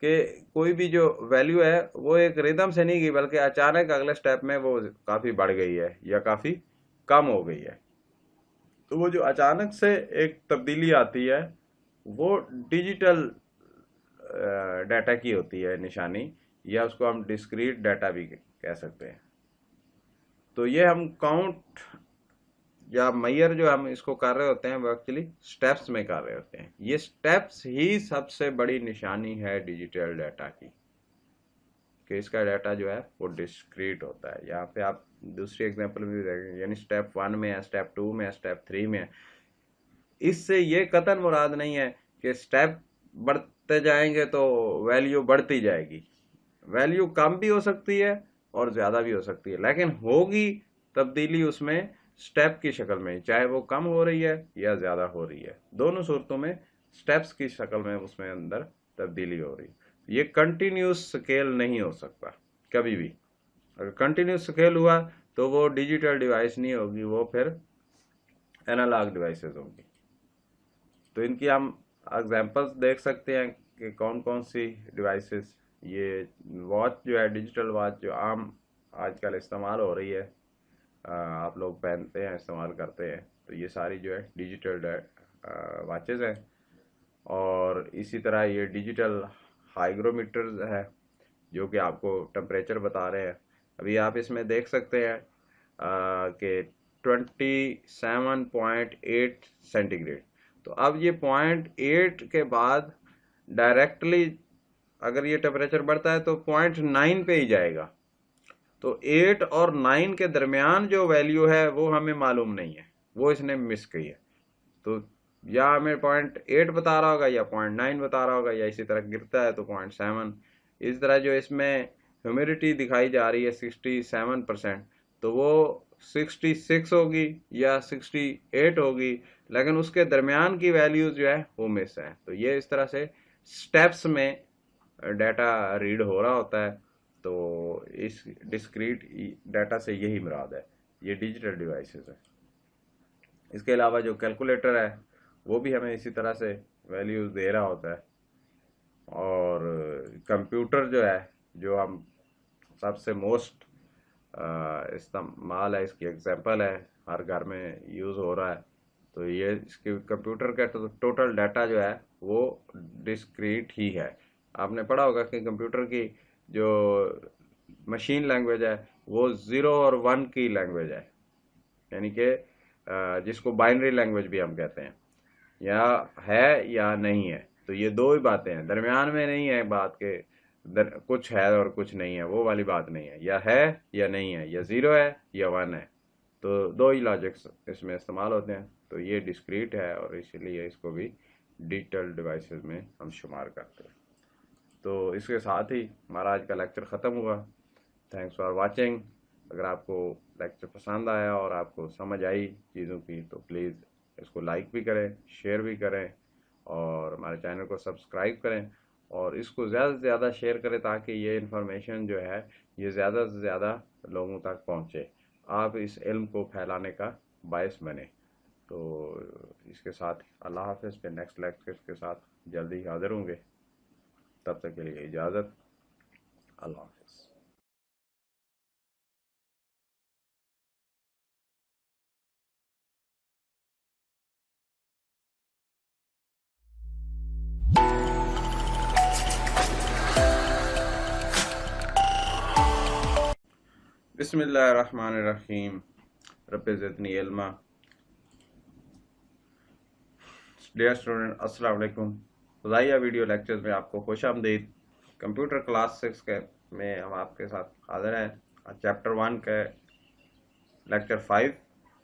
کہ کوئی بھی جو ویلیو ہے وہ ایک ریدم سے نہیں گئی، بلکہ اچانک اگلے سٹیپ میں وہ کافی بڑھ گئی ہے یا کافی کم ہو گئی ہے. تو وہ جو اچانک سے ایک تبدیلی آتی ہے وہ ڈیجیٹل ڈیٹا کی ہوتی ہے نشانی، یا اس کو ہم ڈسکریٹ ڈیٹا بھی کہہ سکتے ہیں. تو یہ ہم کاؤنٹ یا میئر جو ہم اس کو کر رہے ہوتے ہیں وہ ایکچولی سٹیپس میں کر رہے ہوتے ہیں. یہ سٹیپس ہی سب سے بڑی نشانی ہے ڈیجیٹل ڈیٹا کی، کہ اس کا ڈیٹا جو ہے وہ ڈسکریٹ ہوتا ہے. یہاں پہ آپ دوسری ایگزامپل بھی دیکھیں، یعنی سٹیپ 1 میں ہے، سٹیپ 2 میں ہے، سٹیپ 3 میں ہے. اس سے یہ قطعاً مراد نہیں ہے کہ سٹیپ بڑھتے جائیں گے تو ویلیو بڑھتی جائے گی. ویلیو کم بھی ہو سکتی ہے اور زیادہ بھی ہو سکتی ہے، لیکن ہوگی تبدیلی اس میں سٹیپ کی شکل میں، چاہے وہ کم ہو رہی ہے یا زیادہ ہو رہی ہے. دونوں صورتوں میں سٹیپس کی شکل میں اس میں اندر تبدیلی ہو رہی ہے. یہ کنٹینیوس سکیل نہیں ہو سکتا کبھی بھی. अगर कंटिन्यूस स्केल हुआ तो वो डिजिटल डिवाइस नहीं होगी, वो फिर एनालॉग डिवाइसेस होंगी। तो इनकी हम एग्जांपल्स देख सकते हैं कि कौन कौन सी डिवाइसेस, ये वॉच जो है, डिजिटल वॉच जो आम आजकल इस्तेमाल हो रही है, आप लोग पहनते हैं, इस्तेमाल करते हैं, तो ये सारी जो है डिजिटल वॉचेस हैं। और इसी तरह ये डिजिटल हाइग्रोमीटर्स है जो कि आपको टेम्परेचर बता रहे हैं। अभी आप इसमें देख सकते हैं कि 27.8 सेंटीग्रेड। तो अब ये 0.8 के बाद डायरेक्टली अगर ये टेम्परेचर बढ़ता है तो 0.9 पे ही जाएगा। तो 8 और 9 के दरमियान जो वैल्यू है वो हमें मालूम नहीं है, वो इसने मिस की है। तो या हमें 0.8 बता रहा होगा या 0.9 बता रहा होगा, या इसी तरह गिरता है तो 0.7। इस तरह जो इसमें ह्यूमिडिटी दिखाई जा रही है 67%, तो वो 66 होगी या 68 होगी, लेकिन उसके दरमियान की वैल्यूज जो है वो मिस है। तो ये इस तरह से स्टेप्स में डाटा रीड हो रहा होता है। तो इस डिस्क्रीट डाटा से यही मुराद है, ये डिजिटल डिवाइसेस है। इसके अलावा जो कैलकुलेटर है वो भी हमें इसी तरह से वैल्यूज दे रहा होता है। और कंप्यूटर जो है, जो हम सबसे मोस्ट इस्तेमाल है, इसकी एग्जांपल है, हर घर में यूज़ हो रहा है। तो ये इसके कंप्यूटर का टोटल डाटा जो है वो डिस्क्रीट ही है। आपने पढ़ा होगा कि कंप्यूटर की जो मशीन लैंग्वेज है वो 0 और 1 की लैंग्वेज यानी कि जिसको बाइनरी लैंग्वेज भी हम कहते हैं, या है या नहीं है। तो ये दो ही बातें हैं, दरमियान में नहीं है बात के कुछ है और कुछ नहीं है, वो वाली बात नहीं है। या नहीं है, या 0 है या 1 है। तो दो ही लॉजिक्स इसमें इस्तेमाल होते हैं। तो ये डिस्क्रीट है और इसीलिए इसको भी डिजिटल डिवाइसेस में हम शुमार करते हैं। तो इसके साथ ही हमारा आज का लेक्चर ख़त्म हुआ। Thanks for watching. अगर आपको लेक्चर पसंद आया और आपको समझ आई चीज़ों की तो प्लीज़ इसको लाइक भी करें, शेयर भी करें और हमारे चैनल को सब्सक्राइब करें और इसको ज़्यादा से ज़्यादा शेयर करें ताकि ये इन्फॉर्मेशन जो है ये ज़्यादा से ज़्यादा लोगों तक पहुँचे, आप इस इल्म को फैलाने का बायस बने। तो इसके साथ अल्लाह हाफ़िज़। फिर नेक्स्ट लेक्चर के साथ जल्दी ही हाज़िर होंगे। तब तक के लिए इजाज़त। अल्लाह हाफ़िज़। बिस्मिल्लाहिर्रहमानिर्रहीम। रब्बि ज़िदनी इल्मा। डियर स्टूडेंट, अस्सलाम वालेकुम। फ़ज़ाइया वीडियो लेक्चर्स में आपको खुश आमदीद। कंप्यूटर क्लास 6 के में हम आपके साथ हाज़िर हैं। आज चैप्टर 1 के लेक्चर 5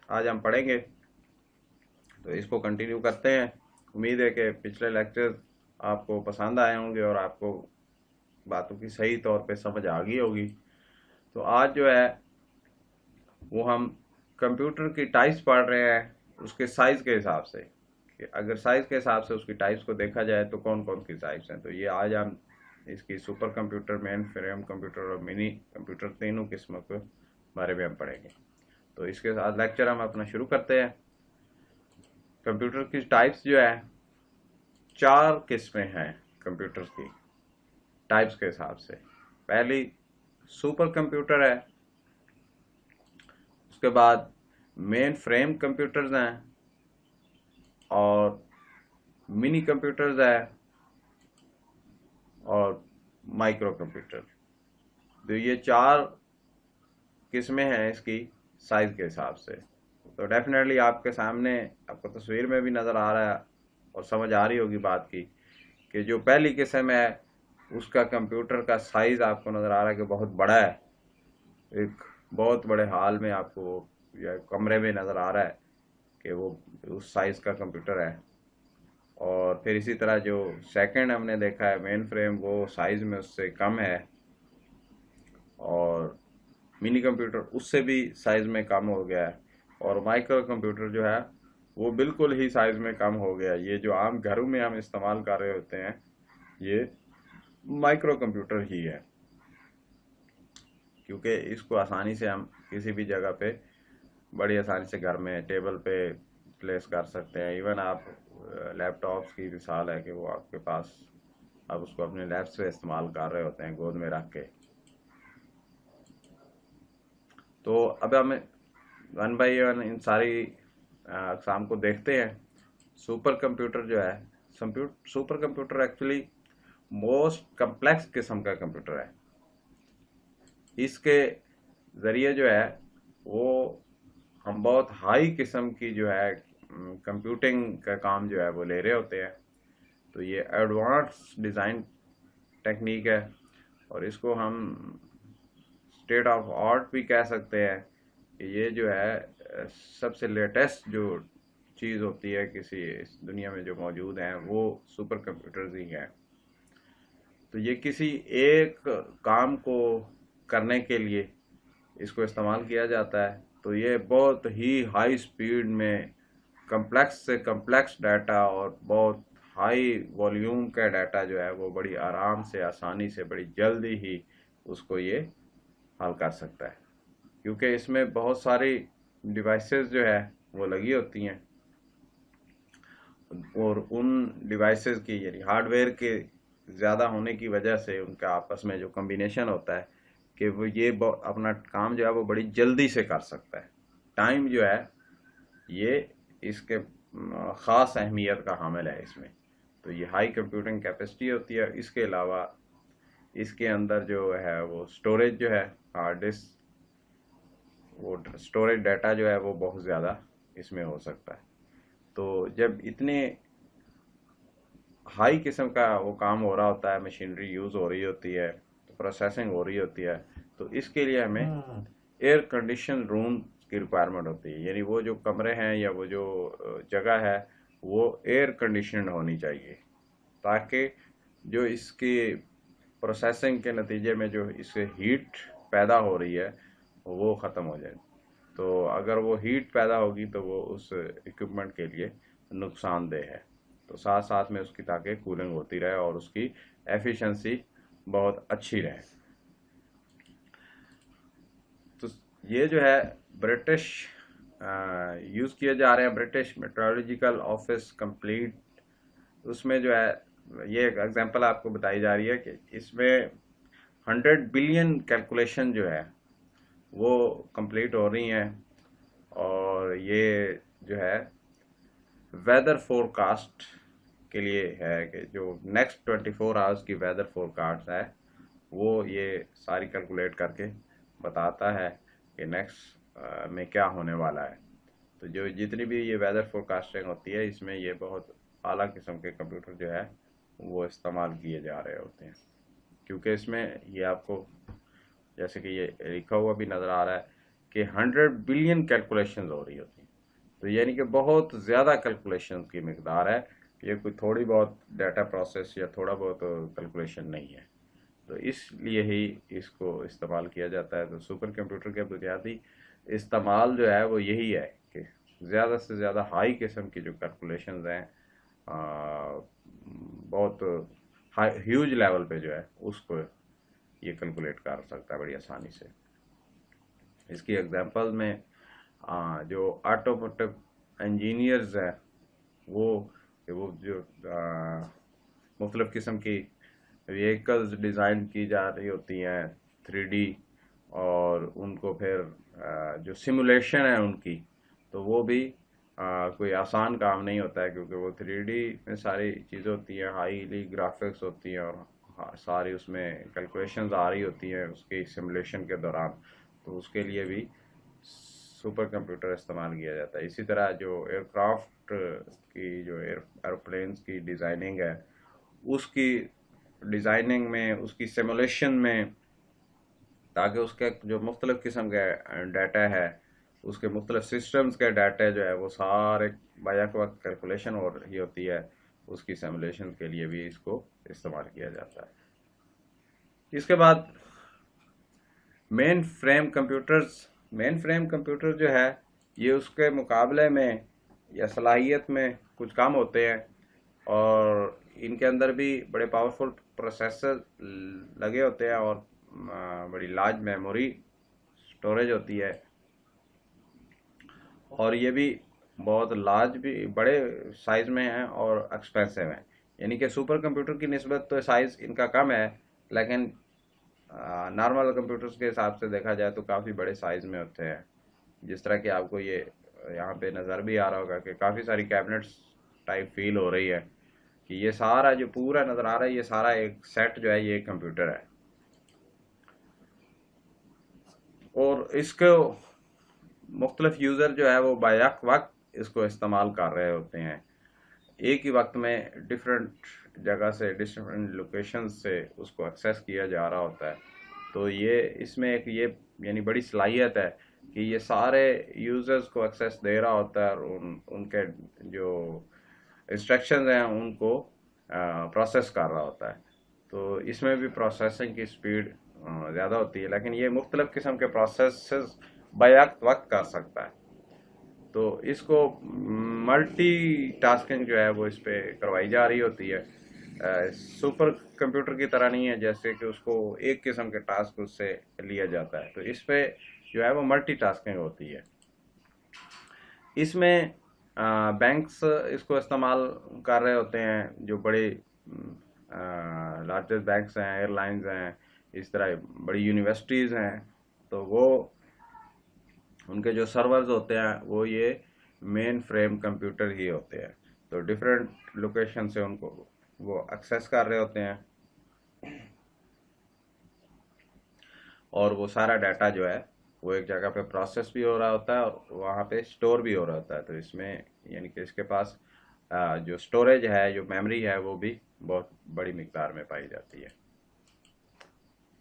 आज हम पढ़ेंगे, तो इसको कंटिन्यू करते हैं। उम्मीद है कि पिछले लेक्चर्स आपको पसंद आए होंगे और आपको बातों की सही तौर पे समझ आ गई होगी। तो आज जो है वो हम कंप्यूटर की टाइप्स पढ़ रहे हैं उसके साइज़ के हिसाब से, कि अगर साइज़ के हिसाब से उसकी टाइप्स को देखा जाए तो कौन कौन सी टाइप्स हैं। तो ये आज हम इसकी super computer, main frame computer और मिनी कंप्यूटर तीनों किस्मों के बारे में हम पढ़ेंगे। तो इसके साथ लेक्चर हम अपना शुरू करते हैं। कंप्यूटर की टाइप्स जो है 4 किस्में हैं कंप्यूटर की टाइप्स के हिसाब से। पहली सुपर कंप्यूटर है, उसके बाद मेन फ्रेम कंप्यूटर्स हैं और मिनी कंप्यूटर्स है और माइक्रो कंप्यूटर। तो ये 4 किस्में हैं इसकी साइज के हिसाब से। तो डेफिनेटली आपके सामने आपको तस्वीर में भी नज़र आ रहा है और समझ आ रही होगी बात की कि जो पहली किस्म है उसका कंप्यूटर का साइज़ आपको नज़र आ रहा है कि बहुत बड़ा है, एक बहुत बड़े हॉल में आपको या कमरे में नज़र आ रहा है कि वो उस साइज़ का कंप्यूटर है। और फिर इसी तरह जो सेकंड हमने देखा है मेन फ्रेम, वो साइज़ में उससे कम है और मिनी कंप्यूटर उससे भी साइज़ में कम हो गया है और माइक्रो कंप्यूटर जो है वो बिल्कुल ही साइज़ में कम हो गया है। ये जो आम घरों में हम इस्तेमाल कर रहे होते हैं ये माइक्रो कंप्यूटर ही है, کیونکہ اس کو آسانی سے ہم کسی بھی جگہ پہ بڑی آسانی سے گھر میں ٹیبل پہ پلیس کر سکتے ہیں. ایون آپ لیپ ٹاپس کی مثال ہے کہ وہ آپ کے پاس، آپ اس کو اپنے لیب سے استعمال کر رہے ہوتے ہیں گود میں رکھ کے. تو اب ہم 1 بائی 1 ان ساری اقسام کو دیکھتے ہیں. سپر کمپیوٹر جو ہے، super computer actually most complex قسم کا کمپیوٹر ہے. اس کے ذریعے جو ہے وہ ہم بہت ہائی قسم کی جو ہے کمپیوٹنگ کا کام جو ہے وہ لے رہے ہوتے ہیں. تو یہ ایڈوانس ڈیزائن ٹیکنیک ہے، اور اس کو ہم اسٹیٹ آف آرٹ بھی کہہ سکتے ہیں کہ یہ جو ہے سب سے لیٹسٹ جو چیز ہوتی ہے کسی اس دنیا میں جو موجود ہیں وہ سپر کمپیوٹرز ہی ہیں. تو یہ کسی ایک کام کو کرنے کے لیے اس کو استعمال کیا جاتا ہے. تو یہ بہت ہی ہائی سپیڈ میں کمپلیکس سے کمپلیکس ڈیٹا اور بہت ہائی والیوم کا ڈیٹا جو ہے وہ بڑی آرام سے، آسانی سے، بڑی جلدی ہی اس کو یہ حل کر سکتا ہے. کیونکہ اس میں بہت ساری ڈیوائسز جو ہے وہ لگی ہوتی ہیں، اور ان ڈیوائسز کی یعنی ہارڈ ویئر کے زیادہ ہونے کی وجہ سے ان کا آپس میں جو کمبینیشن ہوتا ہے کہ وہ یہ اپنا کام جو ہے وہ بڑی جلدی سے کر سکتا ہے. ٹائم جو ہے یہ اس کے خاص اہمیت کا حامل ہے اس میں. تو یہ ہائی کمپیوٹنگ کیپیسٹی ہوتی ہے. اس کے علاوہ اس کے اندر جو ہے وہ سٹوریج جو ہے، ہارڈ ڈسک، وہ سٹوریج ڈیٹا جو ہے وہ بہت زیادہ اس میں ہو سکتا ہے. تو جب اتنے ہائی قسم کا وہ کام ہو رہا ہوتا ہے، مشینری یوز ہو رہی ہوتی ہے، پروسیسنگ ہو رہی ہوتی ہے، تو اس کے لیے ہمیں ایئر کنڈیشن روم کی ریکوائرمنٹ ہوتی ہے. یعنی وہ جو کمرے ہیں یا وہ جو جگہ ہے وہ ایئر کنڈیشنڈ ہونی چاہیے، تاکہ جو اس کی پروسیسنگ کے نتیجے میں جو اس سے ہیٹ پیدا ہو رہی ہے وہ ختم ہو جائے. تو اگر وہ ہیٹ پیدا ہوگی تو وہ اس اکوپمنٹ کے لیے نقصان دہ ہے. تو ساتھ ساتھ میں اس کی تاکہ کولنگ ہوتی رہے اور اس کی ایفیشنسی بہت اچھی رہے. تو یہ جو ہے برٹش یوز کیے جا رہے ہیں، برٹش میٹرولوجیکل آفس کمپلیٹ. اس میں جو ہے یہ ایک ایگزامپل آپ کو بتائی جا رہی ہے کہ اس میں 100 بلین کیلکولیشن جو ہے وہ کمپلیٹ ہو رہی ہیں. اور یہ جو ہے ویدر فور کاسٹ کے لیے ہے کہ جو نیکسٹ 24 آورس کی ویدر فور کاسٹ ہے وہ یہ ساری کیلکولیٹ کر کے بتاتا ہے کہ نیکسٹ میں کیا ہونے والا ہے. تو جو جتنی بھی یہ ویدر فور کاسٹنگ ہوتی ہے اس میں یہ بہت اعلیٰ قسم کے کمپیوٹر جو ہے وہ استعمال کیے جا رہے ہوتے ہیں. کیونکہ اس میں یہ آپ کو جیسے کہ یہ لکھا ہوا بھی نظر آ رہا ہے کہ 100 بلین کیلکولیشنز ہو رہی ہوتی ہیں. تو یعنی کہ بہت زیادہ کیلکولیشن کی مقدار ہے. یہ کوئی تھوڑی بہت ڈیٹا پروسیس یا تھوڑا بہت کیلکولیشن نہیں ہے. تو اس لیے ہی اس کو استعمال کیا جاتا ہے. تو سپر کمپیوٹر کے بنیادی استعمال جو ہے وہ یہی ہے کہ زیادہ سے زیادہ ہائی قسم کی جو کیلکولیشنز ہیں بہت ہیوج لیول پہ جو ہے اس کو یہ کیلکولیٹ کر سکتا ہے بڑی آسانی سے. اس کی ایگزامپل میں جو آٹوموٹیو انجینئرز ہیں وہ جو مختلف قسم کی ویکلز ڈیزائن کی جا رہی ہوتی ہیں 3D، اور ان کو پھر جو سیمولیشن ہے ان کی، تو وہ بھی کوئی آسان کام نہیں ہوتا ہے. کیونکہ وہ 3D میں ساری چیزیں ہوتی ہیں، ہائیلی گرافکس ہوتی ہیں، اور ساری اس میں کیلکولیشنز آ رہی ہوتی ہیں اس کی سیمولیشن کے دوران. تو اس کے لیے بھی سپر کمپیوٹر استعمال کیا جاتا ہے. اسی طرح جو ایئر کرافٹ کی جو ایروپلینس کی ڈیزائننگ ہے اس کی ڈیزائننگ میں، اس کی سیمولیشن میں، تاکہ اس کے جو مختلف قسم کا ڈیٹا ہے، اس کے مختلف سسٹمز کے ڈیٹا جو ہے وہ سارے بیک وقت کیلکولیشن ہو رہی ہوتی ہے، اس کی سیمولیشن کے لیے بھی اس کو استعمال کیا جاتا ہے. اس کے بعد مین فریم کمپیوٹر جو ہے یہ اس کے مقابلے میں یا صلاحیت میں کچھ کم ہوتے ہیں، اور ان کے اندر بھی بڑے پاورفل پروسیسر لگے ہوتے ہیں، اور बड़ी लार्ज मेमोरी स्टोरेज होती है, और ये भी बहुत लार्ज भी बड़े साइज़ में हैं और एक्सपेंसिव हैं। यानी कि सुपर कंप्यूटर की निस्बत तो साइज़ इनका कम है, लेकिन नॉर्मल कंप्यूटर्स के हिसाब से देखा जाए तो काफ़ी बड़े साइज़ में होते हैं। जिस तरह कि आपको ये यहाँ पे नज़र भी आ रहा होगा कि काफ़ी सारी कैबिनेट्स टाइप फील हो रही है कि ये सारा जो पूरा नज़र आ रहा है, ये सारा एक सेट जो है ये एक कंप्यूटर है। और इसको मुख्तलिफ यूज़र जो है वो बैक वक्त इसको इस्तेमाल कर रहे होते हैं। एक ही वक्त में डिफरेंट जगह से, डिफरेंट लोकेशन से उसको एक्सेस किया जा रहा होता है। तो ये इसमें एक ये यानी बड़ी सलाहियत है कि ये सारे यूज़र्स को एक्सेस दे रहा होता है, और उनके जो इंस्ट्रक्शंस हैं उनको प्रोसेस कर रहा होता है। तो इसमें भी प्रोसेसिंग की स्पीड ज़्यादा होती है, लेकिन ये मुख्तलिफ किस्म के प्रोसेस बैक वक्त कर सकता है। तो इसको मल्टी टास्किंग जो है वो इस पर करवाई जा रही होती है। सुपर कंप्यूटर की तरह नहीं है जैसे कि उसको एक किस्म के टास्क उससे लिया जाता है। तो इस पे जो है वो मल्टी टास्किंग होती है। इसमें बैंक्स इसको इस्तेमाल कर रहे होते हैं, जो बड़े लार्जेस्ट बैंक्स हैं, एयरलाइंस हैं, इस तरह बड़ी यूनिवर्सिटीज़ हैं। तो वो उनके जो सर्वर्स होते हैं वो ये मेन फ्रेम कंप्यूटर ही होते हैं। तो डिफरेंट लोकेशन से उनको वो एक्सेस कर रहे होते हैं, और वो सारा डाटा जो है वो एक जगह पे प्रोसेस भी हो रहा होता है और वहाँ पे स्टोर भी हो रहा होता है। तो इसमें यानी कि इसके पास जो स्टोरेज है, जो मेमोरी है, वो भी बहुत बड़ी मिकदार में पाई जाती है।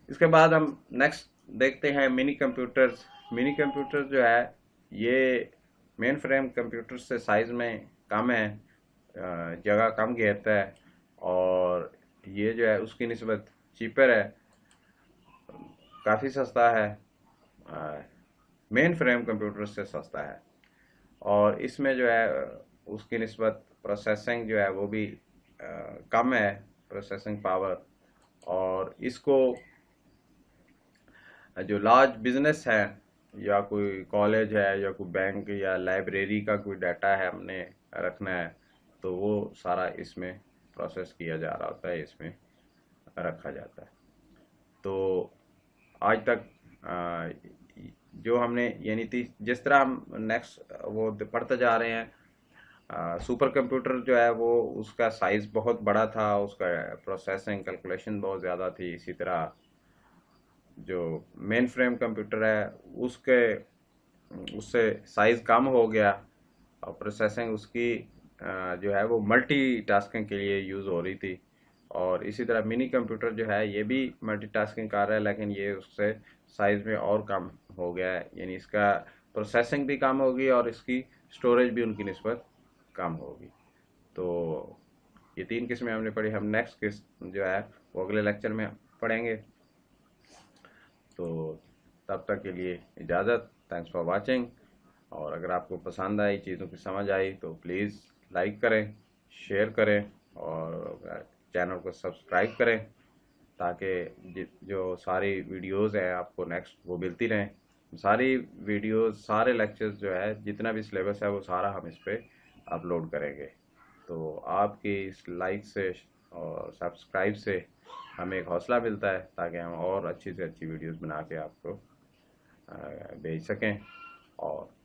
इसके बाद हम नेक्स्ट देखते हैं मिनी कंप्यूटर्स। मिनी कंप्यूटर जो है ये मेन फ्रेम कंप्यूटर से साइज़ में कम है, जगह कम घेरता है, और ये जो है उसकी निस्बत चीपर है, काफ़ी सस्ता है, मेन फ्रेम कंप्यूटर से सस्ता है। और इसमें जो है उसकी निस्बत प्रोसेसिंग जो है वो भी कम है, प्रोसेसिंग पावर। और इसको जो लार्ज बिजनेस है, या कोई कॉलेज है, या कोई बैंक या लाइब्रेरी का कोई डाटा है हमने रखना है, तो वो सारा इसमें प्रोसेस किया जा रहा होता है, इसमें रखा जाता है। तो आज तक जो हमने यानी जिस तरह हम नेक्स्ट वो पढ़ते जा रहे हैं, सुपर कंप्यूटर जो है वो उसका साइज़ बहुत बड़ा था, उसका प्रोसेसिंग कैलकुलेशन बहुत ज़्यादा थी। इसी तरह जो मेन फ्रेम कंप्यूटर है उससे साइज़ कम हो गया, और प्रोसेसिंग उसकी जो है वो मल्टी टास्किंग के लिए यूज़ हो रही थी। और इसी तरह मिनी कंप्यूटर जो है ये भी मल्टी टास्किंग कर रहा है, लेकिन ये उससे साइज़ में और कम हो गया है, यानी इसका प्रोसेसिंग भी कम होगी और इसकी स्टोरेज भी उनकी निस्बत कम होगी। तो ये तीन किस्में हमने पढ़ी। हम नेक्स्ट किस्म जो है वो अगले लेक्चर में पढ़ेंगे। तो तब तक के लिए इजाज़त। Thanks for watching. और अगर आपको पसंद आई, चीज़ों की समझ आई, तो प्लीज़ लाइक करें, शेयर करें, और चैनल को सब्सक्राइब करें, ताकि जो सारी वीडियोस हैं आपको नेक्स्ट वो मिलती रहें। सारी वीडियोस, सारे लेक्चर्स जो है, जितना भी सिलेबस है वो सारा हम इस पर अपलोड करेंगे। तो आपकी इस लाइक से और सब्सक्राइब से हमें एक हौसला मिलता है, ताकि हम और अच्छी से अच्छी वीडियोस बना के आपको भेज सकें। और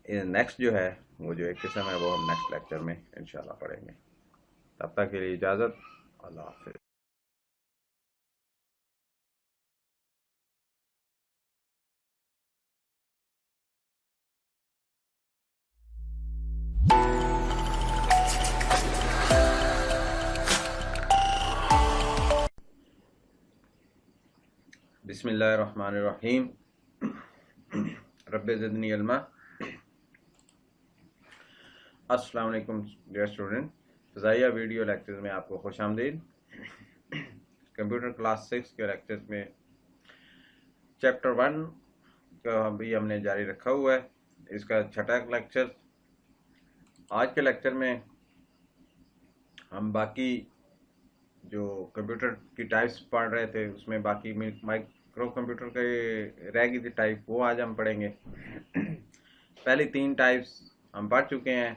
नेक्स्ट जो है वो जो एक किस्म है वो हम नेक्स्ट लेक्चर में इंशाल्लाह पढ़ेंगे। तब तक के लिए इजाज़त। अल्लाह हाफिज़। बिस्मिल्लाहिर्रहमानिर्रहीम। रब्बि ज़िदनी इल्मा। अस्सलाम वालेकुम डियर स्टूडेंट। फ़ज़ाइया वीडियो लेक्चर्स में आपको खुश आमदीद। कंप्यूटर क्लास 6 के लेक्चर्स में चैप्टर 1 का भी हमने जारी रखा हुआ है। इसका छठा लेक्चर। आज के लेक्चर में हम बाकी جو کمپیوٹر کی ٹائپس پڑھ رہے تھے اس میں باقی مائکرو کمپیوٹر کے رہ گئی تھی ٹائپ، وہ آج ہم پڑھیں گے۔ پہلی 3 ٹائپس ہم پڑھ چکے ہیں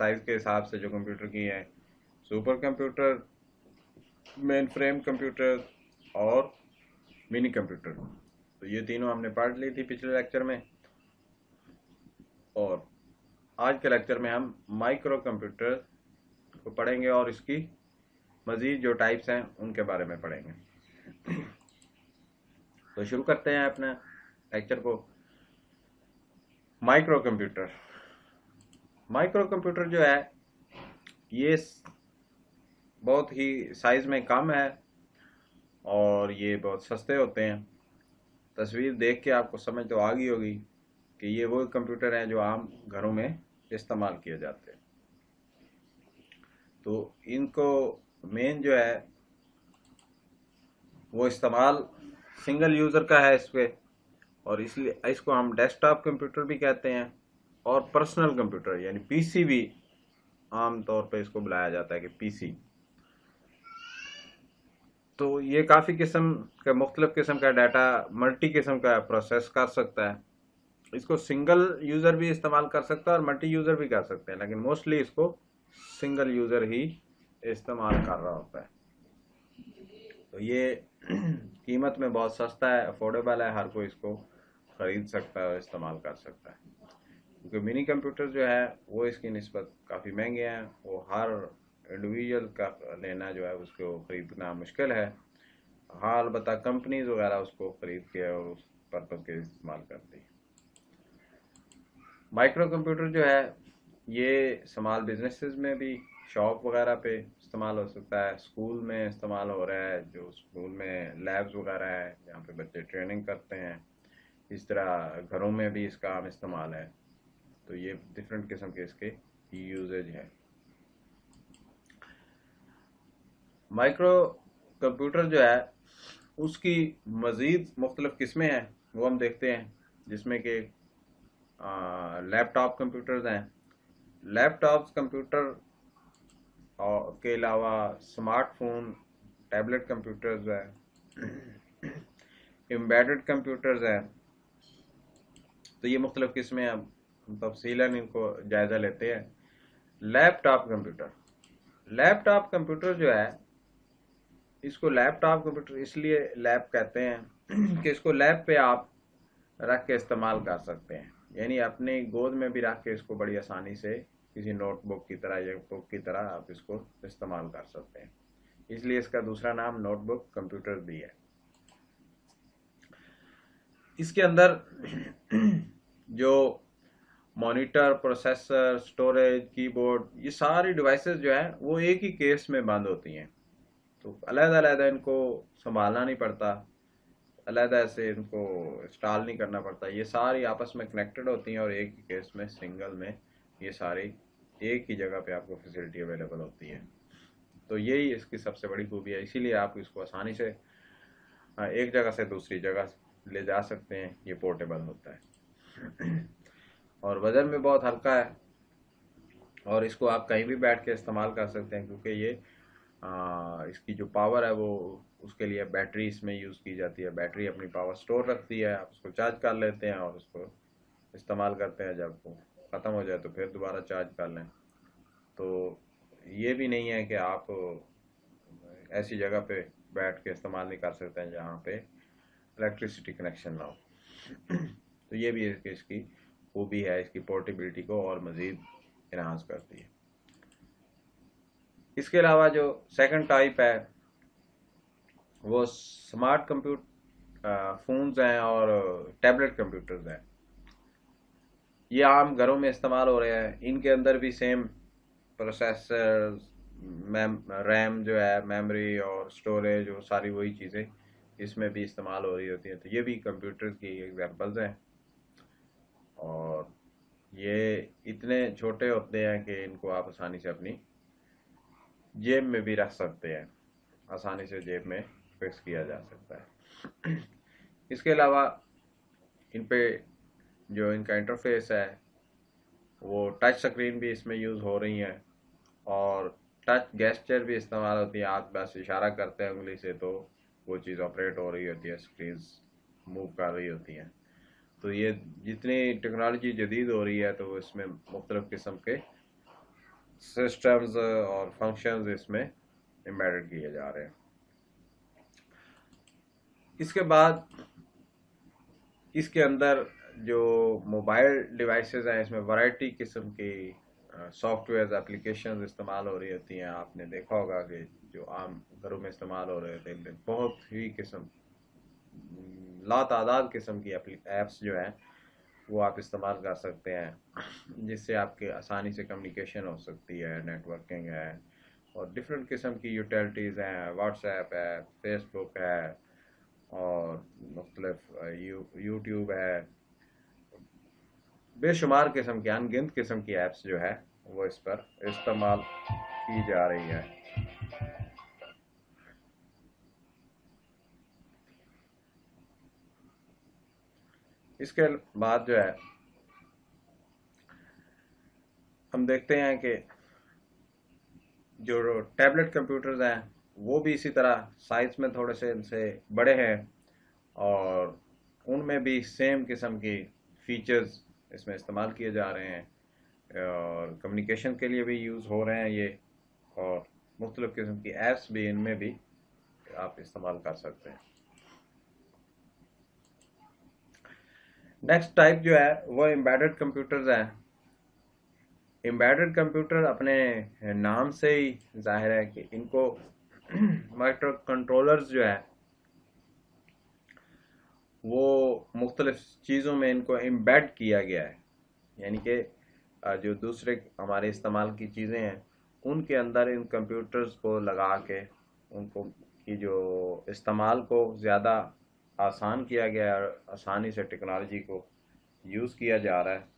سائز کے حساب سے جو کمپیوٹر کی ہے: سپر کمپیوٹر، مین فریم کمپیوٹر اور منی کمپیوٹر۔ تو یہ تینوں ہم نے پڑھ لی تھی پچھلے لیکچر میں، اور آج کے لیکچر میں ہم مائکرو کمپیوٹر کو پڑھیں گے اور اس کی مزید جو ٹائپس ہیں ان کے بارے میں پڑھیں گے۔ تو شروع کرتے ہیں اپنے لیکچر کو۔ مائکرو کمپیوٹر، مائکرو کمپیوٹر جو ہے یہ بہت ہی سائز میں کم ہے اور یہ بہت سستے ہوتے ہیں۔ تصویر دیکھ کے آپ کو سمجھ تو آ گئی ہوگی کہ یہ وہ کمپیوٹر ہیں جو عام گھروں میں استعمال کیے جاتے ہیں۔ تو ان کو مین جو ہے وہ استعمال سنگل یوزر کا ہے اس پہ، اور اس لیے اس کو ہم ڈیسک ٹاپ کمپیوٹر بھی کہتے ہیں، اور پرسنل کمپیوٹر یعنی پی سی بھی عام طور پہ اس کو بلایا جاتا ہے کہ پی سی۔ تو یہ کافی قسم کا، مختلف قسم کا ڈیٹا، ملٹی قسم کا پروسیس کر سکتا ہے۔ اس کو سنگل یوزر بھی استعمال کر سکتا ہے اور ملٹی یوزر بھی کر سکتے ہیں، لیکن موسٹلی اس کو سنگل یوزر ہی استعمال کر رہا ہوتا ہے۔ تو یہ قیمت میں بہت سستا ہے، افورڈیبل ہے، ہر کوئی اس کو خرید سکتا ہے اور استعمال کر سکتا ہے۔ کیونکہ منی کمپیوٹر جو ہے وہ اس کی نسبت کافی مہنگے ہیں، وہ ہر انڈیویجول کا لینا جو ہے اس کو خریدنا مشکل ہے۔ ہاں البتہ کمپنیز وغیرہ اس کو خرید کے اور اس پرپز کے استعمال کرتی ہے۔ مائکرو کمپیوٹر جو ہے یہ اسمال بزنسز میں بھی، شاپ وغیرہ پہ استعمال ہو سکتا ہے، اسکول میں استعمال ہو رہا ہے، جو اسکول میں لیبز وغیرہ ہے جہاں پہ بچے ٹریننگ کرتے ہیں، اس طرح گھروں میں بھی اس کا عام استعمال ہے۔ تو یہ ڈفرینٹ قسم کے اس کے یوزیج ہیں۔ مائکرو کمپیوٹر جو ہے اس کی مزید مختلف قسمیں ہیں، وہ ہم دیکھتے ہیں، جس میں کہ لیپ ٹاپ کمپیوٹرز ہیں۔ لیپ ٹاپ کمپیوٹر کے علاوہ اسمارٹ فون، ٹیبلٹ کمپیوٹرز ہیں، امبیڈڈ کمپیوٹرز ہیں۔ تو یہ مختلف قسمیں ہم تفصیلاً ان کو جائزہ لیتے ہیں۔ لیپ ٹاپ کمپیوٹر، لیپ ٹاپ کمپیوٹر جو ہے اس کو لیپ ٹاپ کمپیوٹر اس لیے لیپ کہتے ہیں کہ اس کو لیپ پہ آپ رکھ کے استعمال کر سکتے ہیں، یعنی اپنی گود میں بھی رکھ کے اس کو بڑی آسانی سے کسی نوٹ بک کی طرح یا بک کی طرح آپ اس کو استعمال کر سکتے ہیں، اس لیے اس کا دوسرا نام نوٹ بک کمپیوٹر بھی ہے۔ اس کے اندر جو مانیٹر، پروسیسر، سٹوریج، کی بورڈ، یہ ساری ڈیوائسز جو ہیں وہ ایک ہی کیس میں بند ہوتی ہیں، تو علیحدہ علیحدہ ان کو سنبھالنا نہیں پڑتا، علیحدہ سے ان کو انسٹال نہیں کرنا پڑتا، یہ ساری آپس میں کنیکٹڈ ہوتی ہیں اور ایک ہی کیس میں، سنگل میں یہ ساری ایک ہی جگہ پہ آپ کو فیسلٹی اویلیبل ہوتی ہے۔ تو یہی اس کی سب سے بڑی خوبی ہے، اسی لیے آپ اس کو آسانی سے ایک جگہ سے دوسری جگہ لے جا سکتے ہیں، یہ پورٹیبل ہوتا ہے اور وزن میں بہت ہلکا ہے، اور اس کو آپ کہیں بھی بیٹھ کے استعمال کر سکتے ہیں، کیونکہ یہ اس کی جو پاور ہے وہ اس کے لیے بیٹری اس میں یوز کی جاتی ہے، بیٹری اپنی پاور سٹور رکھتی ہے، آپ اس کو چارج کر لیتے ہیں اور اس کو استعمال کرتے ہیں، جب وہ ختم ہو جائے تو پھر دوبارہ چارج کر لیں۔ تو یہ بھی نہیں ہے کہ آپ ایسی جگہ پہ بیٹھ کے استعمال نہیں کر سکتے ہیں جہاں پہ الیکٹریسٹی کنیکشن نہ ہو۔ تو یہ بھی اس کی خوبی ہے، اس کی پورٹیبلٹی کو اور مزید انہانس کرتی ہے۔ اس کے علاوہ جو سیکنڈ ٹائپ ہے وہ اسمارٹ کمپیوٹر فونز ہیں اور ٹیبلٹ کمپیوٹرز ہیں، یہ عام گھروں میں استعمال ہو رہے ہیں۔ ان کے اندر بھی سیم پروسیسر، ریم جو ہے، میموری اور سٹوریج، وہ ساری وہی چیزیں اس میں بھی استعمال ہو رہی ہوتی ہیں۔ تو یہ بھی کمپیوٹر کی ایگزامپلز ہیں، اور یہ اتنے چھوٹے ہوتے ہیں کہ ان کو آپ آسانی سے اپنی جیب میں بھی رکھ سکتے ہیں، آسانی سے جیب میں فکس کیا جا سکتا ہے۔ اس کے علاوہ ان پہ جو ان کا انٹرفیس ہے وہ ٹچ سکرین بھی اس میں یوز ہو رہی ہیں، اور टच गेस्चर भी इस्तेमाल होती है, आप बस इशारा करते हैं उंगली से तो वो चीज़ ऑपरेट हो रही होती है, स्क्रीन मूव कर रही होती हैं। तो ये जितनी टेक्नोलॉजी जदीद हो रही है तो इसमें मुख्तलिफ़ किस्म के सिस्टम्स और फंक्शंस इसमें एम्बेडेड किए जा रहे हैं। इसके बाद इसके अंदर जो मोबाइल डिवाइसेस हैं इसमें वैरायटी किस्म की सॉफ्टवेयर एप्लीकेशंस इस्तेमाल हो रही होती हैं। आपने देखा होगा कि जो आम घरों में इस्तेमाल हो रहे होते हैं बहुत ही किस्म लातादाद किस्म की एप्स जो हैं वो आप इस्तेमाल कर सकते हैं, जिससे आपके आसानी से कम्युनिकेशन हो सकती है, नेटवर्किंग है और डिफरेंट किस्म की यूटिलिटीज़ हैं। व्हाट्सएप है, फेसबुक है और मुख्तलिफ यूट्यूब है, बेशुमार किस्म की अनगिनत किस्म की ऐप्स जो है वो इस पर इस्तेमाल की जा रही है। इसके बाद जो है हम देखते हैं कि जो टैबलेट कंप्यूटर्स हैं वो भी इसी तरह साइज में थोड़े से इनसे बड़े हैं और उनमें भी सेम किस्म की फीचर्स इसमें इस्तेमाल किए जा रहे हैं और कम्युनिकेशन के लिए भी यूज़ हो रहे हैं ये, और मुख्तलिफ़ किस्म की ऐप्स भी इनमें भी आप इस्तेमाल कर सकते हैं। नेक्स्ट टाइप जो है वो एम्बेडेड कंप्यूटर्स हैं। एम्बेडेड कंप्यूटर अपने नाम से ही जाहिर है कि इनको माइक्रो कंट्रोलर्स जो है वो मुख्तलिफ चीज़ों में इनको एम्बेड किया गया है, यानी कि जो दूसरे हमारे इस्तेमाल की चीज़ें हैं उनके अंदर इन कंप्यूटर्स को लगा के उनको की जो इस्तेमाल को ज़्यादा आसान किया गया है और आसानी से टेक्नोलॉजी को यूज़ किया जा रहा है।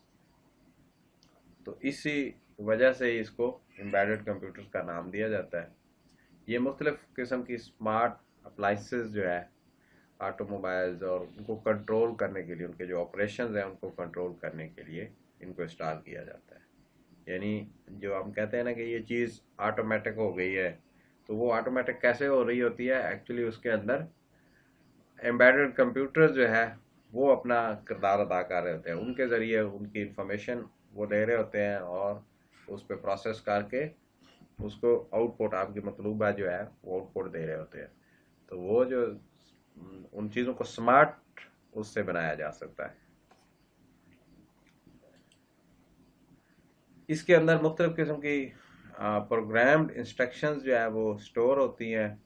तो इसी वजह से इसको एम्बेडेड कंप्यूटर्स का नाम दिया जाता है। ये मुख्तलिफ किस्म की स्मार्ट अप्लाइंसेस जो है ऑटोमोबाइल्स और उनको कंट्रोल करने के लिए, उनके जो ऑपरेशंस हैं उनको कंट्रोल करने के लिए इनको इंस्टॉल किया जाता है। यानी जो हम कहते हैं ना कि ये चीज़ ऑटोमेटिक हो गई है, तो वो ऑटोमेटिक कैसे हो रही होती है, एक्चुअली उसके अंदर एम्बेडेड कंप्यूटर जो है वो अपना किरदार अदा कर रहे होते हैं, उनके ज़रिए उनकी इंफॉर्मेशन वो ले रहे होते हैं और उस पर प्रोसेस करके उसको आउटपुट आपकी मतलूबा जो है वो आउटपुट दे रहे होते हैं। तो वो जो उन चीज़ों को स्मार्ट उससे बनाया जा सकता है। इसके अंदर मुख्तलिफ किस्म की प्रोग्राम्ड इंस्ट्रक्शंस जो है वो स्टोर होती हैं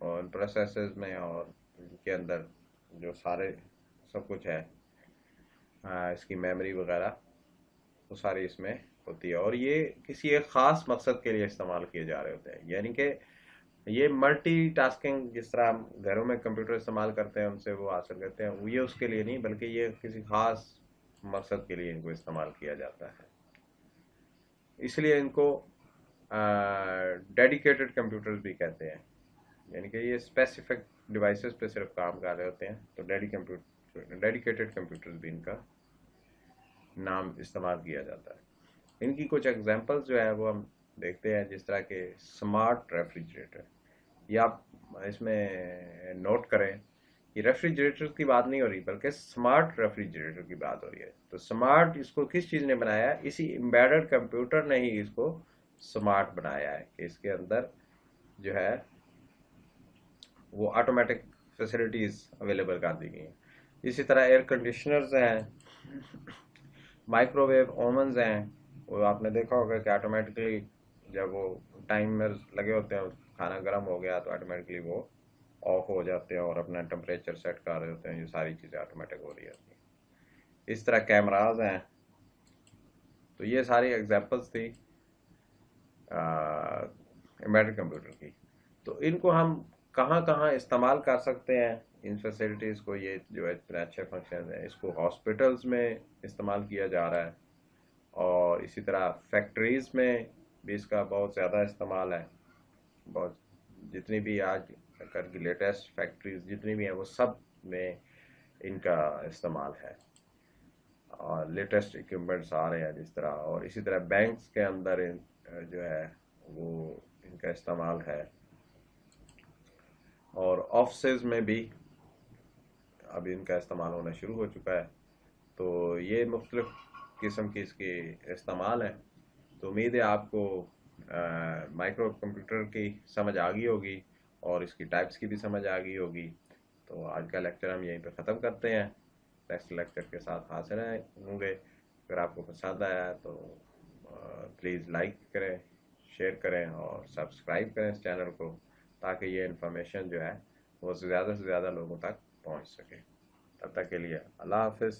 और प्रोसेसर्स में, और इनके अंदर जो सारे सब कुछ है इसकी मेमोरी वगैरह वो सारी इसमें होती है और ये किसी एक ख़ास मकसद के लिए इस्तेमाल किए जा रहे होते हैं। यानी कि ये मल्टी टास्किंग जिस तरह हम घरों में कंप्यूटर इस्तेमाल करते हैं उनसे वो हासिल करते हैं, वो ये उसके लिए नहीं बल्कि ये किसी ख़ास मकसद के लिए इनको इस्तेमाल किया जाता है। इसलिए इनको डेडिकेटेड कंप्यूटर्स भी कहते हैं, यानी कि ये स्पेसिफिक डिवाइसेस पे सिर्फ काम कर रहे होते हैं। तो डेडिकेटेड कंप्यूटर्स भी इनका नाम इस्तेमाल किया जाता है। इनकी कुछ एग्जांपल्स जो है वो हम देखते हैं, जिस तरह के स्मार्ट रेफ्रिजरेटर। ये आप इसमें नोट करें कि रेफ्रिजरेटर की बात नहीं हो रही बल्कि स्मार्ट रेफ्रिजरेटर की बात हो रही है। तो स्मार्ट इसको किस चीज़ ने बनाया है, इसी एम्बेडेड कंप्यूटर ने ही इसको स्मार्ट बनाया है कि इसके अंदर जो है वो ऑटोमेटिक फैसिलिटीज़ अवेलेबल कर दी गई हैं। इसी तरह एयर कंडीशनर्स हैं, माइक्रोवेव ओवन्स हैं, वो आपने देखा होगा कि ऑटोमेटिकली जब वो टाइमर लगे होते हैं खाना गर्म हो गया तो ऑटोमेटिकली वो ऑफ हो जाते हैं और अपना टेम्परेचर सेट कर रहे होते हैं। ये सारी चीज़ें ऑटोमेटिक हो रही होती हैं। इस तरह कैमराज हैं। तो ये सारी एग्जांपल्स थी एम्बेडेड कंप्यूटर की। तो इनको हम कहाँ कहाँ इस्तेमाल कर सकते हैं इन फैसिलिटीज़ को, ये जो इतने अच्छे फंक्शन हैं, इसको हॉस्पिटल्स में इस्तेमाल किया जा रहा है और इसी तरह फैक्ट्रीज़ में भी इसका बहुत ज़्यादा इस्तेमाल है। बहुत जितनी भी आज कर की लेटेस्ट फैक्ट्रीज जितनी भी हैं वो सब में इनका इस्तेमाल है और लेटेस्ट इक्विपमेंट्स आ रहे हैं जिस तरह, और इसी तरह बैंक्स के अंदर जो है وہ ان کا استعمال ہے، اور آفسز میں بھی اب ان کا استعمال ہونا شروع ہو چکا ہے. تو یہ مختلف قسم کی اس کے استعمال ہیں. تو امید ہے آپ کو مائکرو کمپیوٹر کی سمجھ آ گئی ہوگی اور اس کی ٹائپس کی بھی سمجھ آ گئی ہوگی. تو آج کا لیکچر ہم یہیں پہ ختم کرتے ہیں. نیکسٹ لیکچر کے ساتھ حاضر ہوں گے. اگر آپ کو پسند آیا تو پلیز لائک کریں، شیئر کریں اور سبسکرائب کریں اس چینل کو، تاکہ یہ انفارمیشن جو ہے وہ زیادہ سے زیادہ لوگوں تک پہنچ سکے. تب تک کے لیے اللہ حافظ.